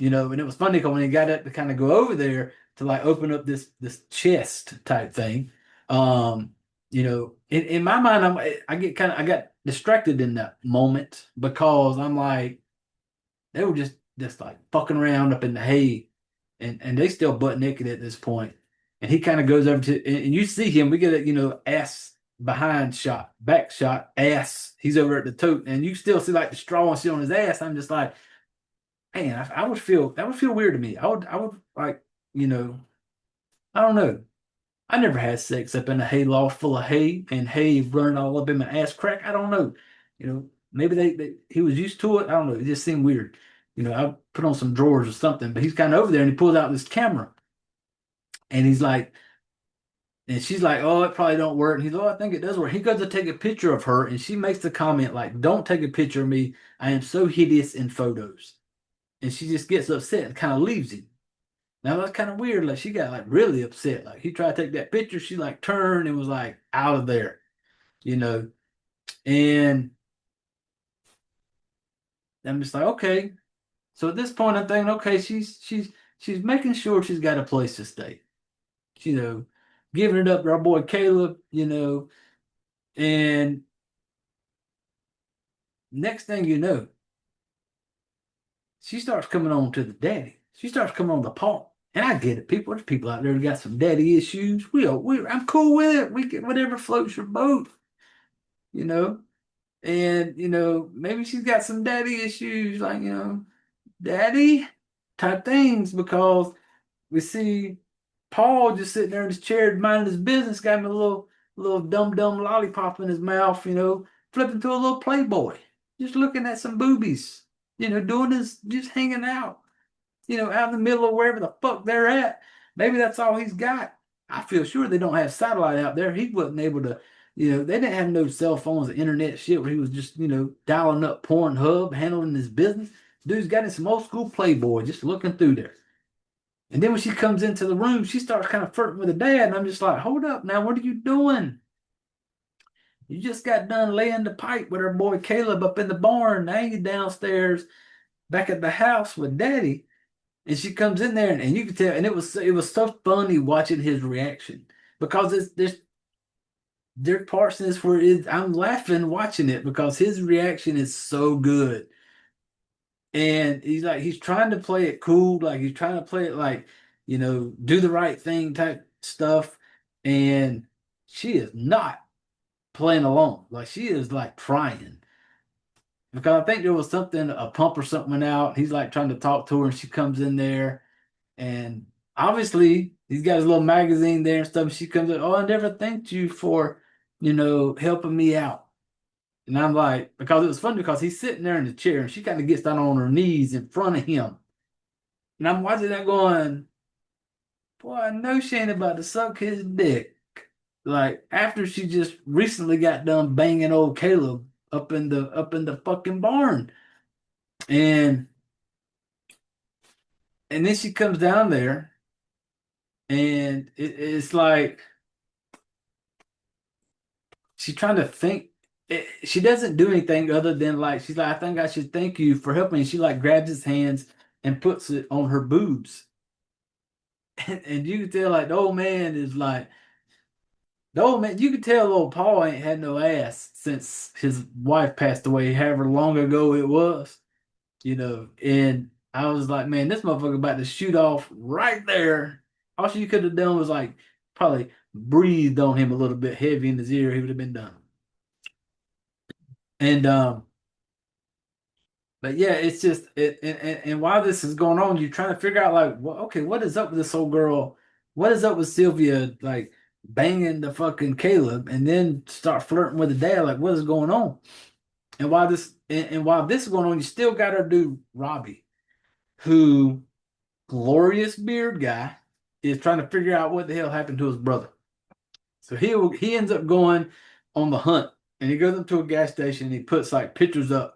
and it was funny because when he got up to kind of go over there to like open up this chest type thing, in my mind, I got distracted in that moment because I'm like, they were just like fucking around up in the hay, and they still butt naked at this point. And he kind of goes over to, and you see him. We get a ass behind shot, back shot, ass. He's over at the tote, and you still see like the straw and shit on his ass. I'm just like, man, I would feel that would feel weird to me. I would like, I don't know. I never had sex up in a hay loft full of hay and hay running all up in my ass crack. I don't know. Maybe he was used to it. I don't know. It just seemed weird. I put on some drawers or something, but he's kind of over there and he pulls out this camera and he's like, and she's like, oh, it probably don't work. And he's, oh, I think it does work. He goes to take a picture of her and she makes the comment like, don't take a picture of me. I am so hideous in photos. And she just gets upset and kind of leaves him. Now that's kind of weird. Like she got like really upset. Like he tried to take that picture. She like turned and was like out of there, And I'm just like, okay. So at this point, I'm thinking, okay, she's making sure she's got a place to stay. Giving it up to our boy Caleb, and next thing you know, she starts coming on to the daddy. She starts coming on the Paul. And I get it, people. There's people out there who got some daddy issues. I'm cool with it. We get whatever floats your boat, And maybe she's got some daddy issues, like daddy type things, because we see Paul just sitting there in his chair minding his business, got him a little dumb lollipop in his mouth, flipping to a little Playboy, just looking at some boobies, doing his just hanging out. Out in the middle of wherever the fuck they're at. Maybe that's all he's got. I feel sure they don't have satellite out there. He wasn't able to, they didn't have no cell phones or internet shit where he was just, dialing up Pornhub, handling his business. Dude's got in some old school Playboy just looking through there. And then when she comes into the room, she starts kind of flirting with the dad. And I'm just like, hold up now, what are you doing? You just got done laying the pipe with our boy Caleb up in the barn. Now you downstairs back at the house with daddy. And she comes in there, and you can tell, and it was so funny watching his reaction because there are parts in this where I'm laughing watching it because his reaction is so good, and he's trying to play it cool, like he's trying to play it like do the right thing type stuff, and she is not playing along, like she is like trying. Because I think there was a pump or something went out. He's like trying to talk to her, and she comes in there. And obviously, he's got his little magazine there and stuff. And she comes in, oh, I never thanked you for, helping me out. And I'm like, because it was funny because he's sitting there in the chair and she kind of gets down on her knees in front of him. And I'm watching that going, boy, I know she ain't about to suck his dick. Like after she just recently got done banging old Caleb up in the fucking barn. And then she comes down there and it's like she's trying to think. She doesn't do anything other than like she's like, I think I should thank you for helping. And she like grabs his hands and puts it on her boobs. and you can tell like the old man is like the old man. You can tell old Paul ain't had no ass since his wife passed away, however long ago it was. And I was like, man, this motherfucker about to shoot off right there. All she could have done was like probably breathed on him a little bit heavy in his ear. He would have been done. And but yeah, it's just and while this is going on, you're trying to figure out like, well, okay, what is up with this old girl? What is up with Sylvia like banging the fucking Caleb and then start flirting with the dad? Like, what is going on? And while this is going on, you still got her dude Robbie, who glorious beard guy is trying to figure out what the hell happened to his brother. So he ends up going on the hunt, and he goes up to a gas station and he puts like pictures up.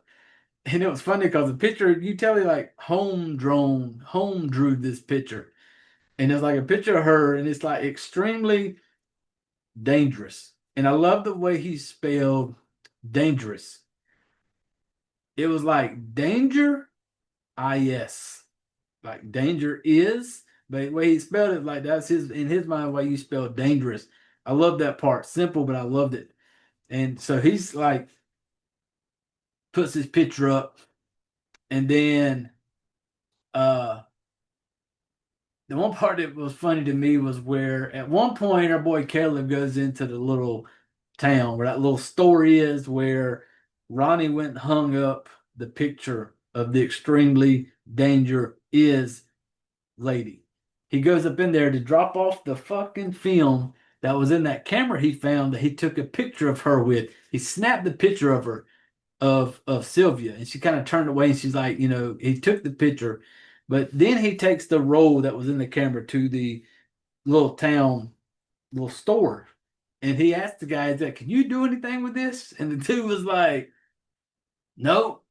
And it was funny because the picture, you tell me like home drew this picture. And it's like a picture of her, and it's like extremely dangerous. And I love the way he spelled dangerous. It was like danger, is. Like danger is, but the way he spelled it, like that's his in his mind why you spell dangerous. I love that part. Simple, but I loved it. And so he's like puts his picture up, and then the one part that was funny to me was where at one point our boy Caleb goes into the little town where that little store is where Ronnie went and hung up the picture of the extremely danger is lady. He goes up in there to drop off the fucking film that was in that camera he found that he took a picture of her with. He snapped the picture of her of Sylvia, and she kind of turned away and she's like, he took the picture, but then he takes the roll that was in the camera to the little town little store, and he asked the guy, "Is that can you do anything with this?" And the dude was like, "Nope.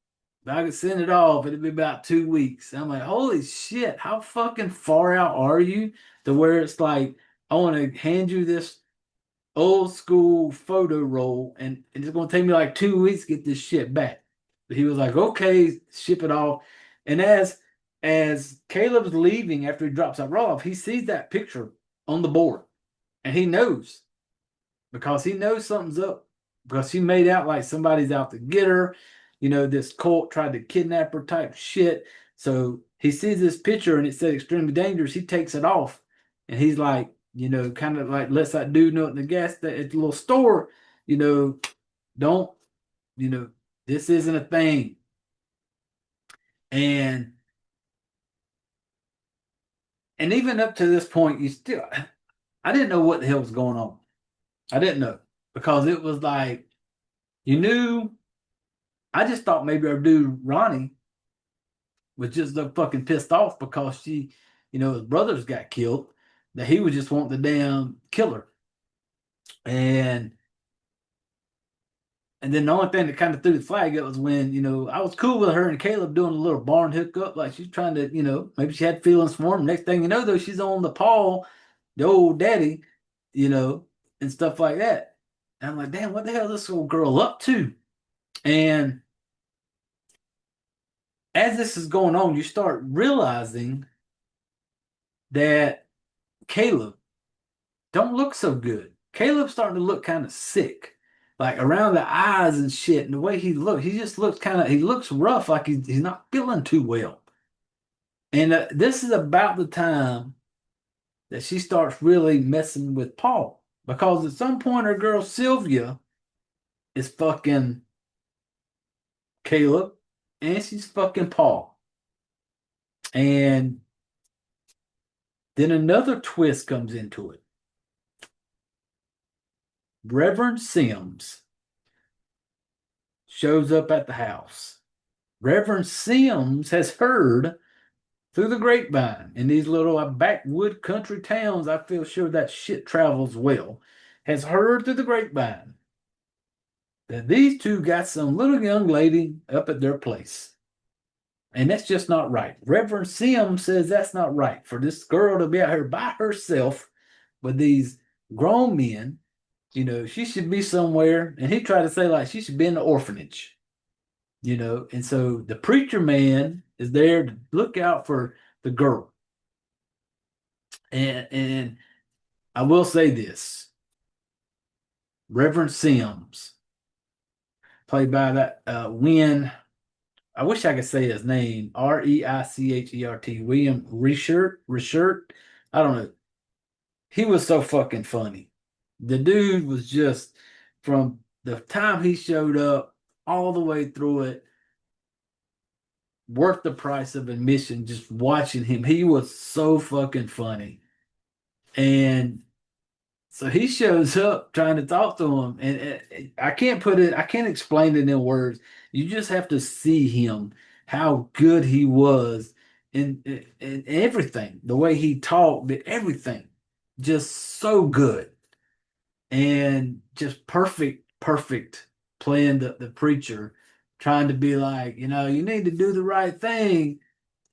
If I could send it off, it'd be about 2 weeks." I'm like, holy shit, how fucking far out are you to where it's like, I want to hand you this old school photo roll and it's going to take me like 2 weeks to get this shit back. But he was like, okay, ship it off. And as Caleb's leaving after he drops that roll off, he sees that picture on the board and he knows because he knows something's up because she made out like somebody's out to get her. This cult tried to kidnap her type shit. So he sees this picture and it said extremely dangerous. He takes it off and he's like, kind of like lets that dude know at the little store, don't, this isn't a thing. And even up to this point, I didn't know what the hell was going on. I didn't know because it was like, you knew. I just thought maybe our dude Ronnie was just so fucking pissed off because his brothers got killed that he would just want the damn killer. And then the only thing that kind of threw the flag up was when, I was cool with her and Caleb doing a little barn hookup, like she's trying to, maybe she had feelings for him. Next thing you know, though, she's on the Paul, the old daddy, and stuff like that. And I'm like, damn, what the hell is this old girl up to? And as this is going on, you start realizing that Caleb don't look so good. Caleb's starting to look kind of sick, like around the eyes and shit. And the way he looks, he just looks he looks rough, like he's not feeling too well. And this is about the time that she starts really messing with Paul because at some point her girl Sylvia is fucking Caleb and she's fucking Paul. And then another twist comes into it. Reverend Sims shows up at the house. Reverend Sims has heard through the grapevine in these little backwood country towns, I feel sure that shit travels well, has heard through the grapevine that these two got some little young lady up at their place. And that's just not right. Reverend Sims says that's not right for this girl to be out here by herself with these grown men. She should be somewhere. And he tried to say like she should be in the orphanage. And so the preacher man is there to look out for the girl. And I will say this. Reverend Sims, played by that Win. I wish I could say his name. Reichert. William Richert. I don't know. He was so fucking funny. The dude was just, from the time he showed up all the way through it, worth the price of admission. Just watching him, he was so fucking funny. And so he shows up trying to talk to him, and I can't put it, I can't explain it in words. You just have to see him, how good he was in everything, the way he talked, everything, just so good, and just perfect playing the preacher, trying to be like, you need to do the right thing,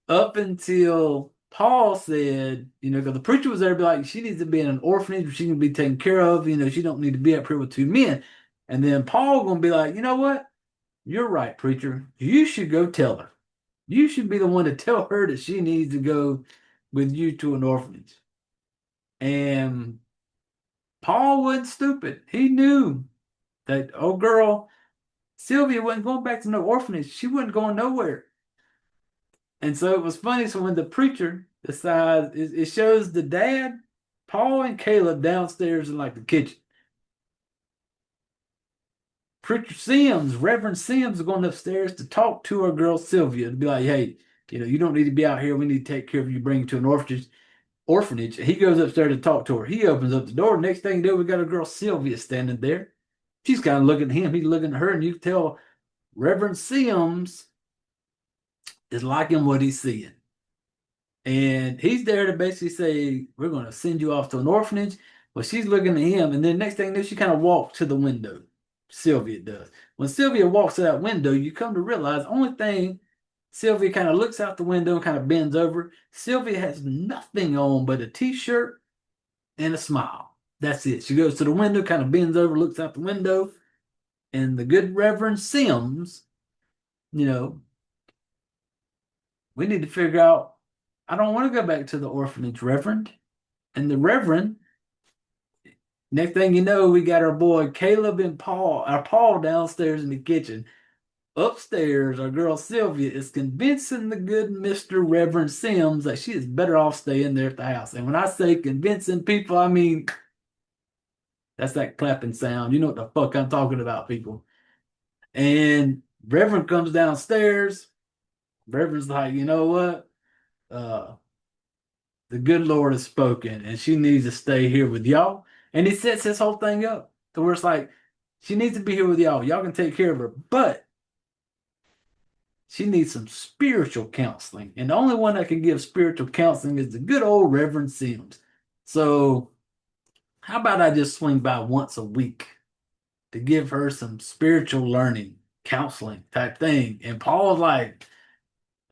up until Paul said, because the preacher was there to be like, she needs to be in an orphanage, she can be taken care of, she don't need to be up here with two men. And then Paul gonna be like, you know what? You're right, preacher. You should go tell her. You should be the one to tell her that she needs to go with you to an orphanage. And Paul wasn't stupid. He knew that old girl Sylvia wasn't going back to no orphanage. She wasn't going nowhere. And so it was funny. So when the preacher decides, it shows the dad, Paul and Caleb downstairs in like the kitchen. Preacher Sims, Reverend Sims, is going upstairs to talk to our girl Sylvia, to be like, hey, you don't need to be out here. We need to take care of you, bring you to an orphanage. He goes upstairs to talk to her. He opens up the door. Next thing you know, we got our girl Sylvia standing there. She's kind of looking at him. He's looking at her, and you can tell Reverend Sims is liking what he's seeing. And he's there to basically say, we're going to send you off to an orphanage. Well, she's looking at him, and then next thing you know, she kind of walks to the window. Sylvia does. When Sylvia walks to that window, you come to realize the only thing, Sylvia kind of looks out the window and kind of bends over. Sylvia has nothing on but a t-shirt and a smile. That's it. She goes to the window, kind of bends over, looks out the window, and the good Reverend Sims, we need to figure out, I don't want to go back to the orphanage, Reverend. And the Reverend, next thing you know, we got our boy Caleb and Paul downstairs in the kitchen. Upstairs, our girl Sylvia is convincing the good Mr. Reverend Sims that she is better off staying there at the house. And when I say convincing people, I mean, that's that clapping sound. You know what the fuck I'm talking about, people. And Reverend comes downstairs. Reverend's like, you know what? The good Lord has spoken, and she needs to stay here with y'all. And he sets this whole thing up to where it's like, she needs to be here with y'all. Y'all can take care of her, but she needs some spiritual counseling. And the only one that can give spiritual counseling is the good old Reverend Sims. So how about I just swing by once a week to give her some spiritual learning, counseling type thing? And Paul's like,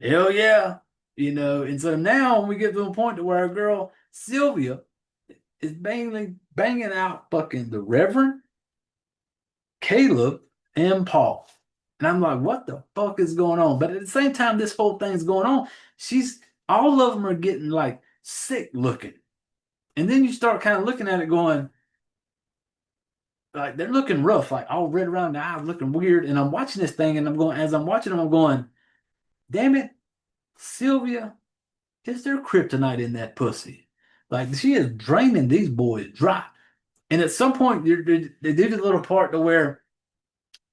hell yeah. And so now we get to a point to where our girl Sylvia is banging out fucking the Reverend, Caleb, and Paul. And I'm like, what the fuck is going on? But at the same time, this whole thing's going on, all of them are getting like sick looking. And then you start kind of looking at it going, like, they're looking rough, like all red around the eyes, looking weird. And I'm watching this thing, and as I'm watching them, I'm going, damn it, Sylvia, is there kryptonite in that pussy? Like, she is draining these boys dry. And at some point, they do the little part to where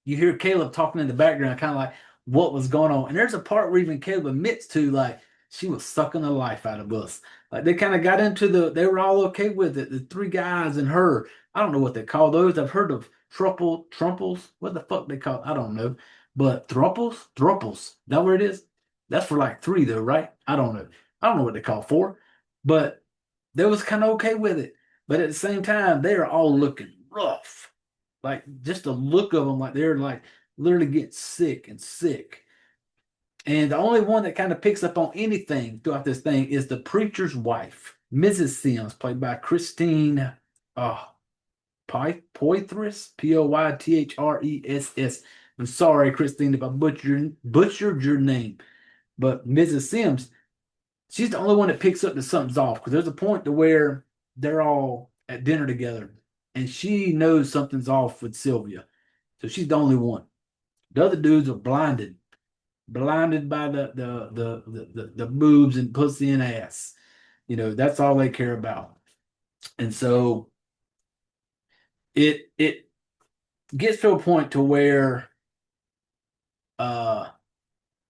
you hear Caleb talking in the background, kind of like what was going on. And there's a part where even Caleb admits to, like, she was sucking the life out of us. Like, they kind of got into they were all okay with it. The three guys and her. I don't know what they call those. I've heard of trumples. What the fuck they call? I don't know. But thruples. Is that what it is? That's for like three though, right? I don't know. I don't know what they call four. But they was kind of okay with it. But at the same time, they are all looking rough. Like, just the look of them, like they're like literally getting sick. And the only one that kind of picks up on anything throughout this thing is the preacher's wife, Mrs. Sims, played by Christine Poitras, Poythress. I'm sorry, Christine, if I butchered your name. But Mrs. Sims, she's the only one that picks up that something's off, because there's a point to where they're all at dinner together and she knows something's off with Sylvia. So she's the only one. The other dudes are blinded by the boobs and pussy and ass. That's all they care about. And so it gets to a point to where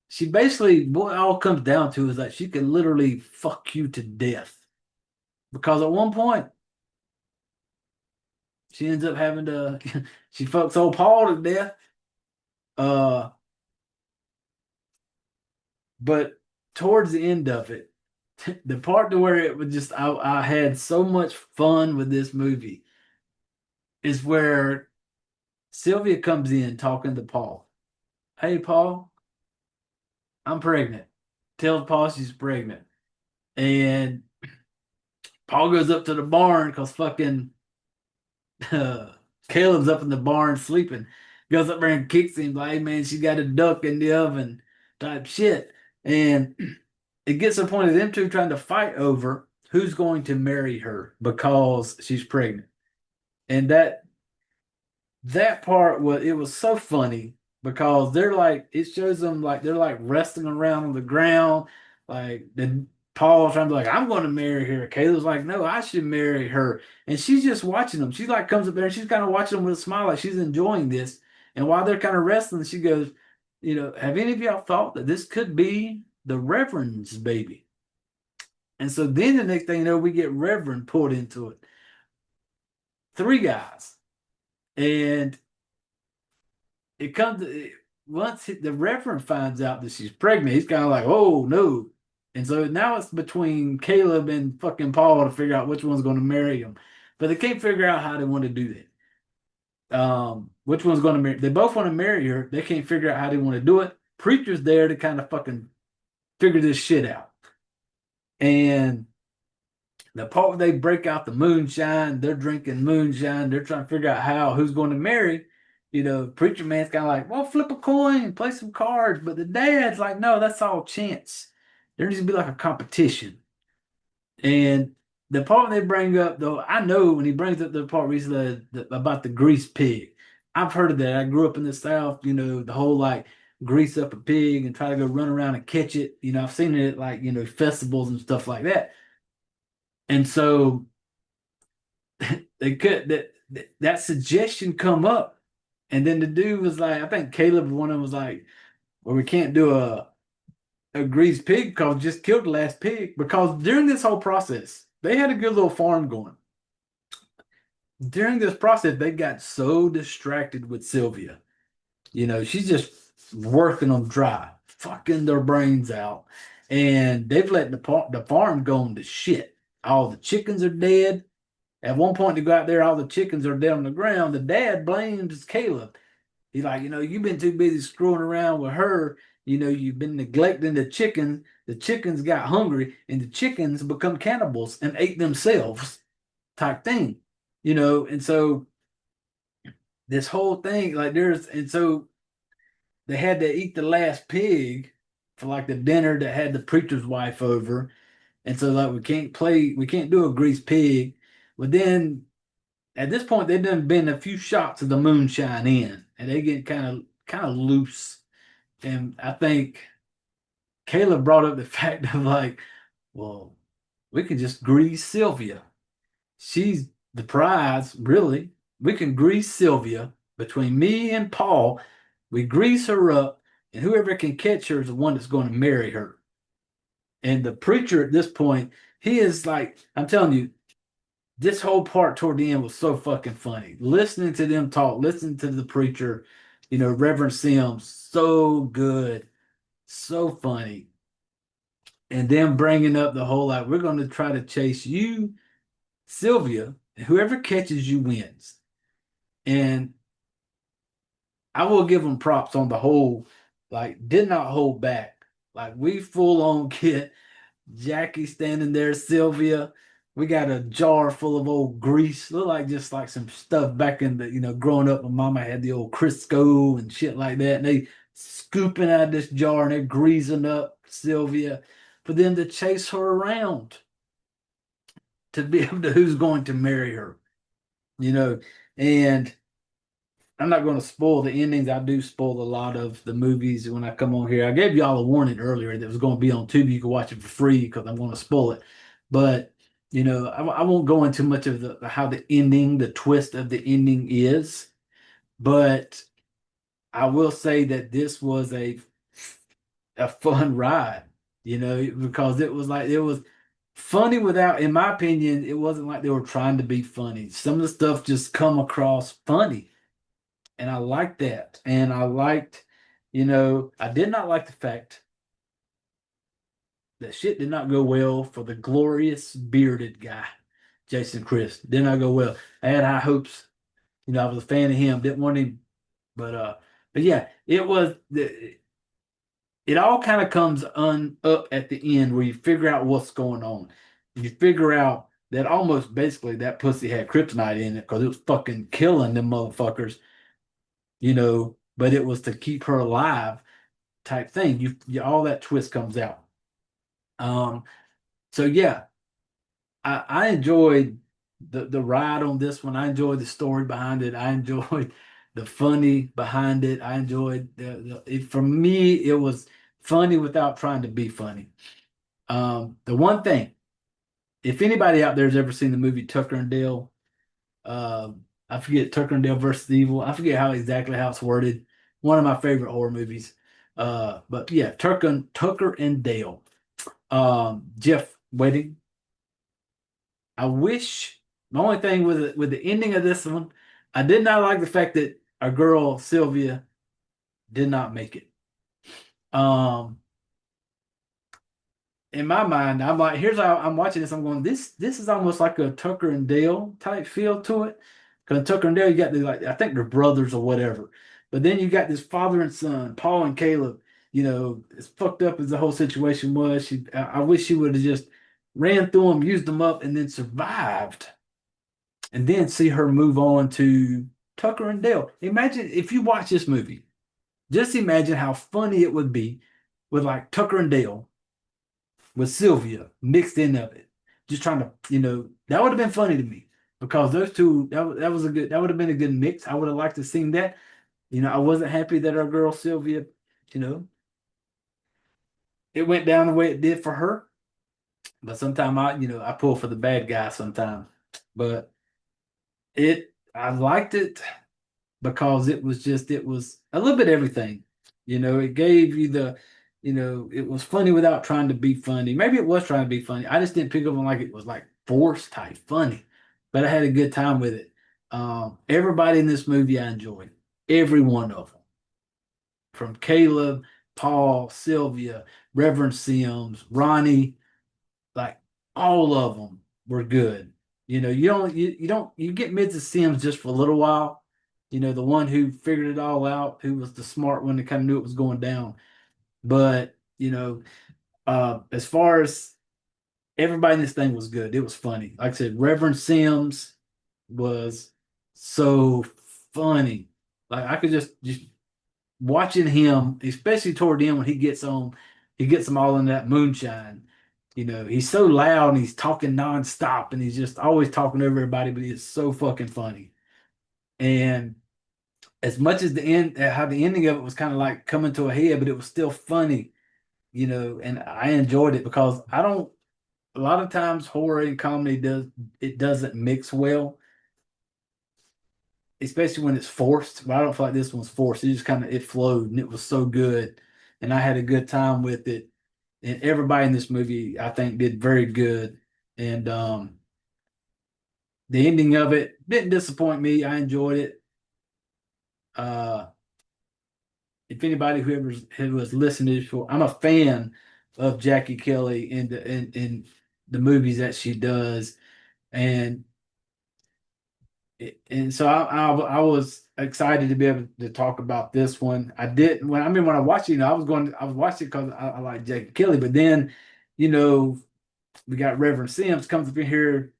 she basically, what it all comes down to is that she can literally fuck you to death. Because at one point she ends up having to she fucks old Paul to death. But towards the end of it, the part to where it was just I had so much fun with this movie is where Sylvia comes in talking to Paul. Hey, Paul, I'm pregnant. Tells Paul she's pregnant. And Paul goes up to the barn because fucking Caleb's up in the barn sleeping. Goes up there and kicks him like, hey, man, she got a duck in the oven type shit. And it gets to the point of them two trying to fight over who's going to marry her because she's pregnant. And that part was so funny because they're like, it shows them like they're like wrestling around on the ground, like then Paul's trying to be like, I'm going to marry her. Caleb's like, no, I should marry her. And she's just watching them. She like comes up there and she's kind of watching them with a smile, like she's enjoying this. And while they're kind of wrestling, she goes, have any of y'all thought that this could be the Reverend's baby? And so then the next thing you know, we get Reverend pulled into it. 3 guys. And it comes to, once the Reverend finds out that she's pregnant, he's kind of like, oh no. And so now it's between Caleb and fucking Paul to figure out which one's going to marry him. But they can't figure out how they want to do that. Which one's going to marry? They both want to marry her. They can't figure out how they want to do it. Preacher's there to kind of fucking figure this shit out. And the part they break out the moonshine, they're drinking moonshine, they're trying to figure out who's going to marry. Preacher man's kind of like, well, flip a coin, play some cards. But the dad's like, no, that's all chance. There needs to be like a competition. And the part they bring up, though, I know when he brings up the part recently about the grease pig. I've heard of that. I grew up in the South, the whole like grease up a pig and try to go run around and catch it. I've seen it at like, festivals and stuff like that. And so they could that suggestion come up. And then the dude was like, I think Caleb, one of them was like, well, we can't do a greased pig because we just killed the last pig. Because during this whole process, they had a good little farm going. During this process, they got so distracted with Sylvia. She's just working them dry, fucking their brains out. And they've let the farm go into shit. All the chickens are dead. At one point, they go out there, all the chickens are dead on the ground. The dad blames Caleb. He's like, you've been too busy screwing around with her. You've been neglecting the chicken. The chickens got hungry, and the chickens become cannibals and ate themselves type thing. And so this whole thing, so they had to eat the last pig for like the dinner that had the preacher's wife over. And so like we can't do a greased pig. But then at this point they've done been a few shots of the moonshine in, and they get kind of loose. And I think Caleb brought up the fact of like, well, we can just grease Sylvia. She's the prize, really. We can grease Sylvia between me and Paul. We grease her up, and whoever can catch her is the one that's going to marry her. And the preacher at this point, he is like, I'm telling you, this whole part toward the end was so fucking funny. Listening to them talk, listening to the preacher, Reverend Sims, so good, so funny. And then bringing up the whole like, we're going to try to chase you, Sylvia, and whoever catches you wins. And I will give them props on the whole, like, did not hold back. Like, we full on get Jackie standing there, Sylvia. We got a jar full of old grease. Look like just like some stuff back in the, growing up, my mama had the old Crisco and shit like that. And they scooping out this jar and they're greasing up Sylvia. for them to chase her around to be able to who's going to marry her, you know. And I'm not going to spoil the endings. I do spoil a lot of the movies when I come on here. I gave y'all a warning earlier that it was going to be on Tubi. You can watch it for free because I'm going to spoil it. But I won't go into much of the how the ending, the twist of the ending is. But I will say that this was a fun ride, because it was funny without, in my opinion, it wasn't like they were trying to be funny. Some of the stuff just come across funny. And I liked that. And I liked, I did not like the fact that shit did not go well for the glorious bearded guy, Jason Chris. Did not go well. I had high hopes. I was a fan of him. Didn't want him, but yeah, it all kind of comes up at the end where you figure out what's going on. You figure out that almost basically that pussy had kryptonite in it because it was fucking killing them motherfuckers, but it was to keep her alive type thing. All that twist comes out. So yeah, I enjoyed the ride on this one. I enjoyed the story behind it. I enjoyed the funny behind it. I enjoyed for me, it was funny without trying to be funny. The one thing, if anybody out there has ever seen the movie Tucker and Dale, I forget, Tucker and Dale versus Evil. I forget exactly how it's worded. One of my favorite horror movies. But yeah, Tucker and Dale. Jeff Wedding. I wish the only thing with the ending of this one, I did not like the fact that our girl Sylvia did not make it. In my mind, I'm like, here's how I'm watching this. I'm going, this is almost like a Tucker and Dale type feel to it. Because Tucker and Dale, you got I think they're brothers or whatever. But then you got this father and son, Paul and Caleb. As fucked up as the whole situation was, I wish she would have just ran through them, used them up, and then survived. And then see her move on to Tucker and Dale. Imagine if you watch this movie, just imagine how funny it would be with like Tucker and Dale with Sylvia mixed in of it. Just trying to, that would have been funny to me because those two, that would have been a good mix. I would have liked to seen that. I wasn't happy that our girl Sylvia, it went down the way it did for her. But sometimes I pull for the bad guy sometimes. But I liked it because it was a little bit of everything. It gave you it was funny without trying to be funny. Maybe it was trying to be funny. I just didn't pick up on like it was like forced type funny. But I had a good time with it. Everybody in this movie I enjoyed. Every one of them. From Caleb, Paul, Sylvia, Reverend Sims, Ronnie, like all of them were good. You get Mrs. Sims just for a little while. The one who figured it all out, who was the smart one that kind of knew it was going down. But as far as everybody in this thing was good, it was funny. Like I said, Reverend Sims was so funny. Like I could just watching him, especially toward the end when he gets them all in that moonshine. He's so loud and he's talking nonstop and he's just always talking over everybody, but he's so fucking funny. And as much as how the ending of it was kind of like coming to a head, but it was still funny, and I enjoyed it because a lot of times horror and comedy doesn't mix well, especially when it's forced. But I don't feel like this one's forced. It just it flowed and it was so good. And I had a good time with it. And everybody in this movie, I think, did very good. And the ending of it didn't disappoint me. I enjoyed it. If anybody who was listening to, I'm a fan of Jackie Kelly in the movies that she does, and so I was excited to be able to talk about this one. I didn't when I watched it, I was watching it because I like Jackie Kelly, but then we got Reverend Sims comes up in here,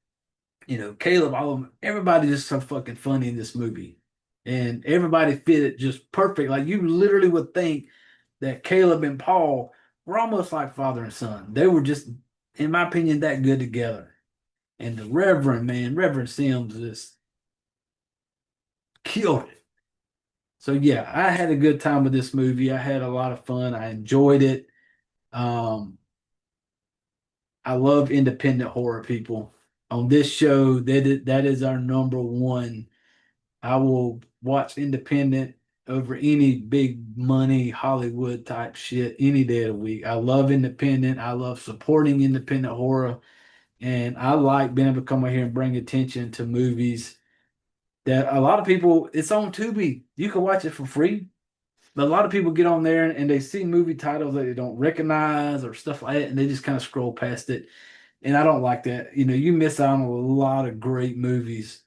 Caleb, all of them, everybody just so fucking funny in this movie. And everybody fit it just perfect. Like you literally would think that Caleb and Paul were almost like father and son. They were just, in my opinion, that good together. And the Reverend Sims just killed it. So yeah, I had a good time with this movie. I had a lot of fun. I enjoyed it. I love independent horror, people. On this show, that is our number one. I will watch independent over any big money Hollywood type shit any day of the week. I love independent. I love supporting independent horror. And I like being able to come out here and bring attention to movies that a lot of people, it's on Tubi. You can watch it for free. But a lot of people get on there and they see movie titles that they don't recognize or stuff like that, and they just kind of scroll past it. And I don't like that. You know, you miss out on a lot of great movies,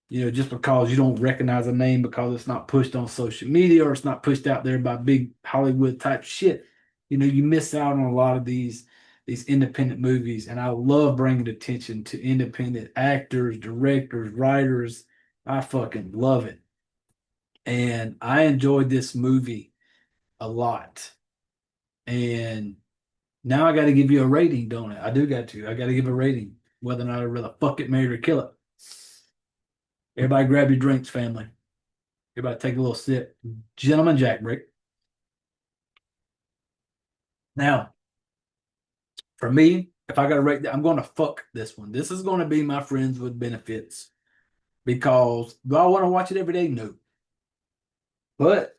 you know, just because you don't recognize a name because it's not pushed on social media or it's not pushed out there by big Hollywood type shit. You know, you miss out on a lot of these independent movies. And I love bringing attention to independent actors, directors, writers. I fucking love it. And I enjoyed this movie a lot. And now I got to give you a rating, don't I? I do got to. I got to give a rating, whether or not I'd rather fuck it, marry it, or kill it. Everybody grab your drinks, family. Everybody take a little sip. Gentleman Jack break. Now, for me, if I got to rate that, I'm going to fuck this one. This is going to be my friends with benefits. Because do I want to watch it every day? No. But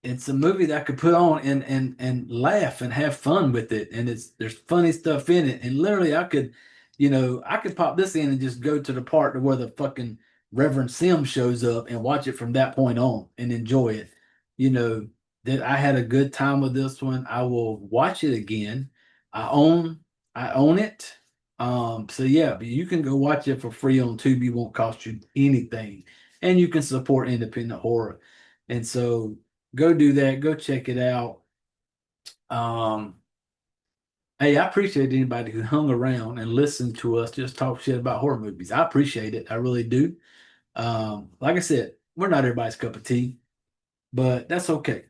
it's a movie that I could put on and laugh and have fun with it. And there's funny stuff in it. And literally I could pop this in and just go to the part where the fucking Reverend Sim shows up and watch it from that point on and enjoy it. You know, that I had a good time with this one. I will watch it again. I own it. So yeah, but you can go watch it for free on Tubi. Won't cost you anything. And you can support independent horror. And so go do that. Go check it out. Hey, I appreciate anybody who hung around and listened to us just talk shit about horror movies. I appreciate it. I really do. Like I said, we're not everybody's cup of tea, but that's okay.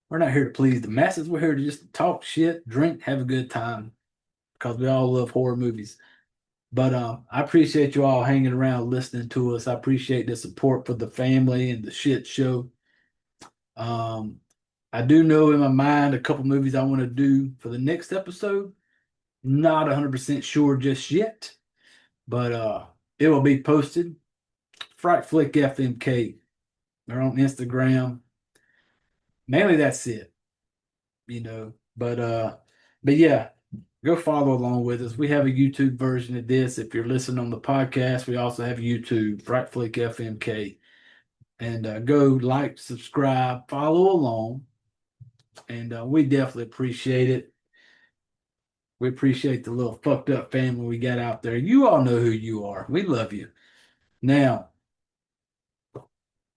We're not here to please the masses. We're here to just talk shit, drink, have a good time, because we all love horror movies. But I appreciate you all hanging around, listening to us. I appreciate the support for the family and the shit show. I do know in my mind a couple movies I want to do for the next episode. Not 100% sure just yet, but it will be posted. Fright Flick FMK. They're on Instagram. Mainly that's it, you know. But yeah, go follow along with us. We have a YouTube version of this. If you're listening on the podcast, we also have YouTube, Fright Flick FMK. And go like, subscribe, follow along. And we definitely appreciate it. We appreciate the little fucked up family we got out there. You all know who you are. We love you. Now,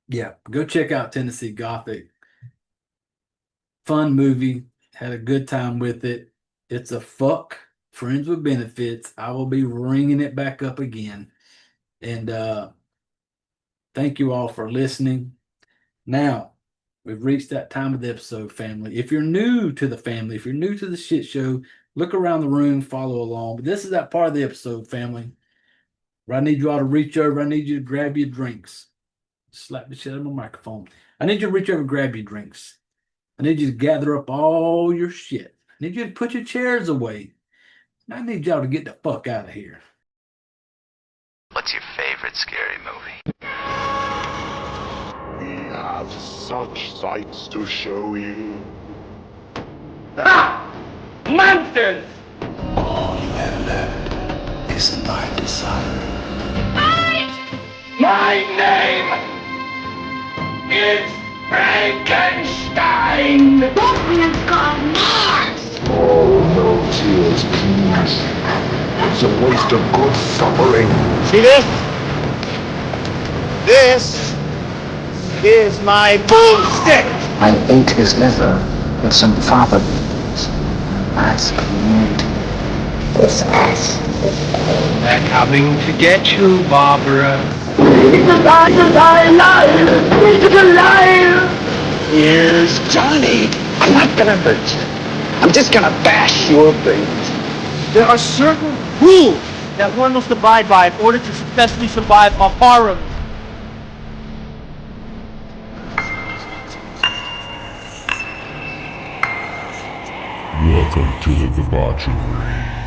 yeah, go check out Tennessee Gothic. Fun movie. Had a good time with it. It's a fuck. Friends with benefits. I will be ringing it back up again. And thank you all for listening. Now, we've reached that time of the episode, family. If you're new to the family, if you're new to the shit show, look around the room, follow along. But this is that part of the episode, family, where I need you all to reach over. I need you to grab your drinks. Slap the shit out of my microphone. I need you to reach over and grab your drinks. I need you to gather up all your shit. I need you to put your chairs away. I need y'all to get the fuck out of here. What's your favorite scary movie? We have such sights to show you. Monsters! All you have left is my desire. My name is Frankenstein! That man's got Mars! Oh, no tears, please. It's a waste of good suffering. See this? This is my boomstick! I ate his liver with some fava beans. Nice community. This ass. They're coming to get you, Barbara. It's alive! It's alive! Here's Johnny. I'm not gonna hurt you. I'm just gonna bash your brains. There are certain rules that one must abide by in order to successfully survive a horror movie. Welcome to the debauchery.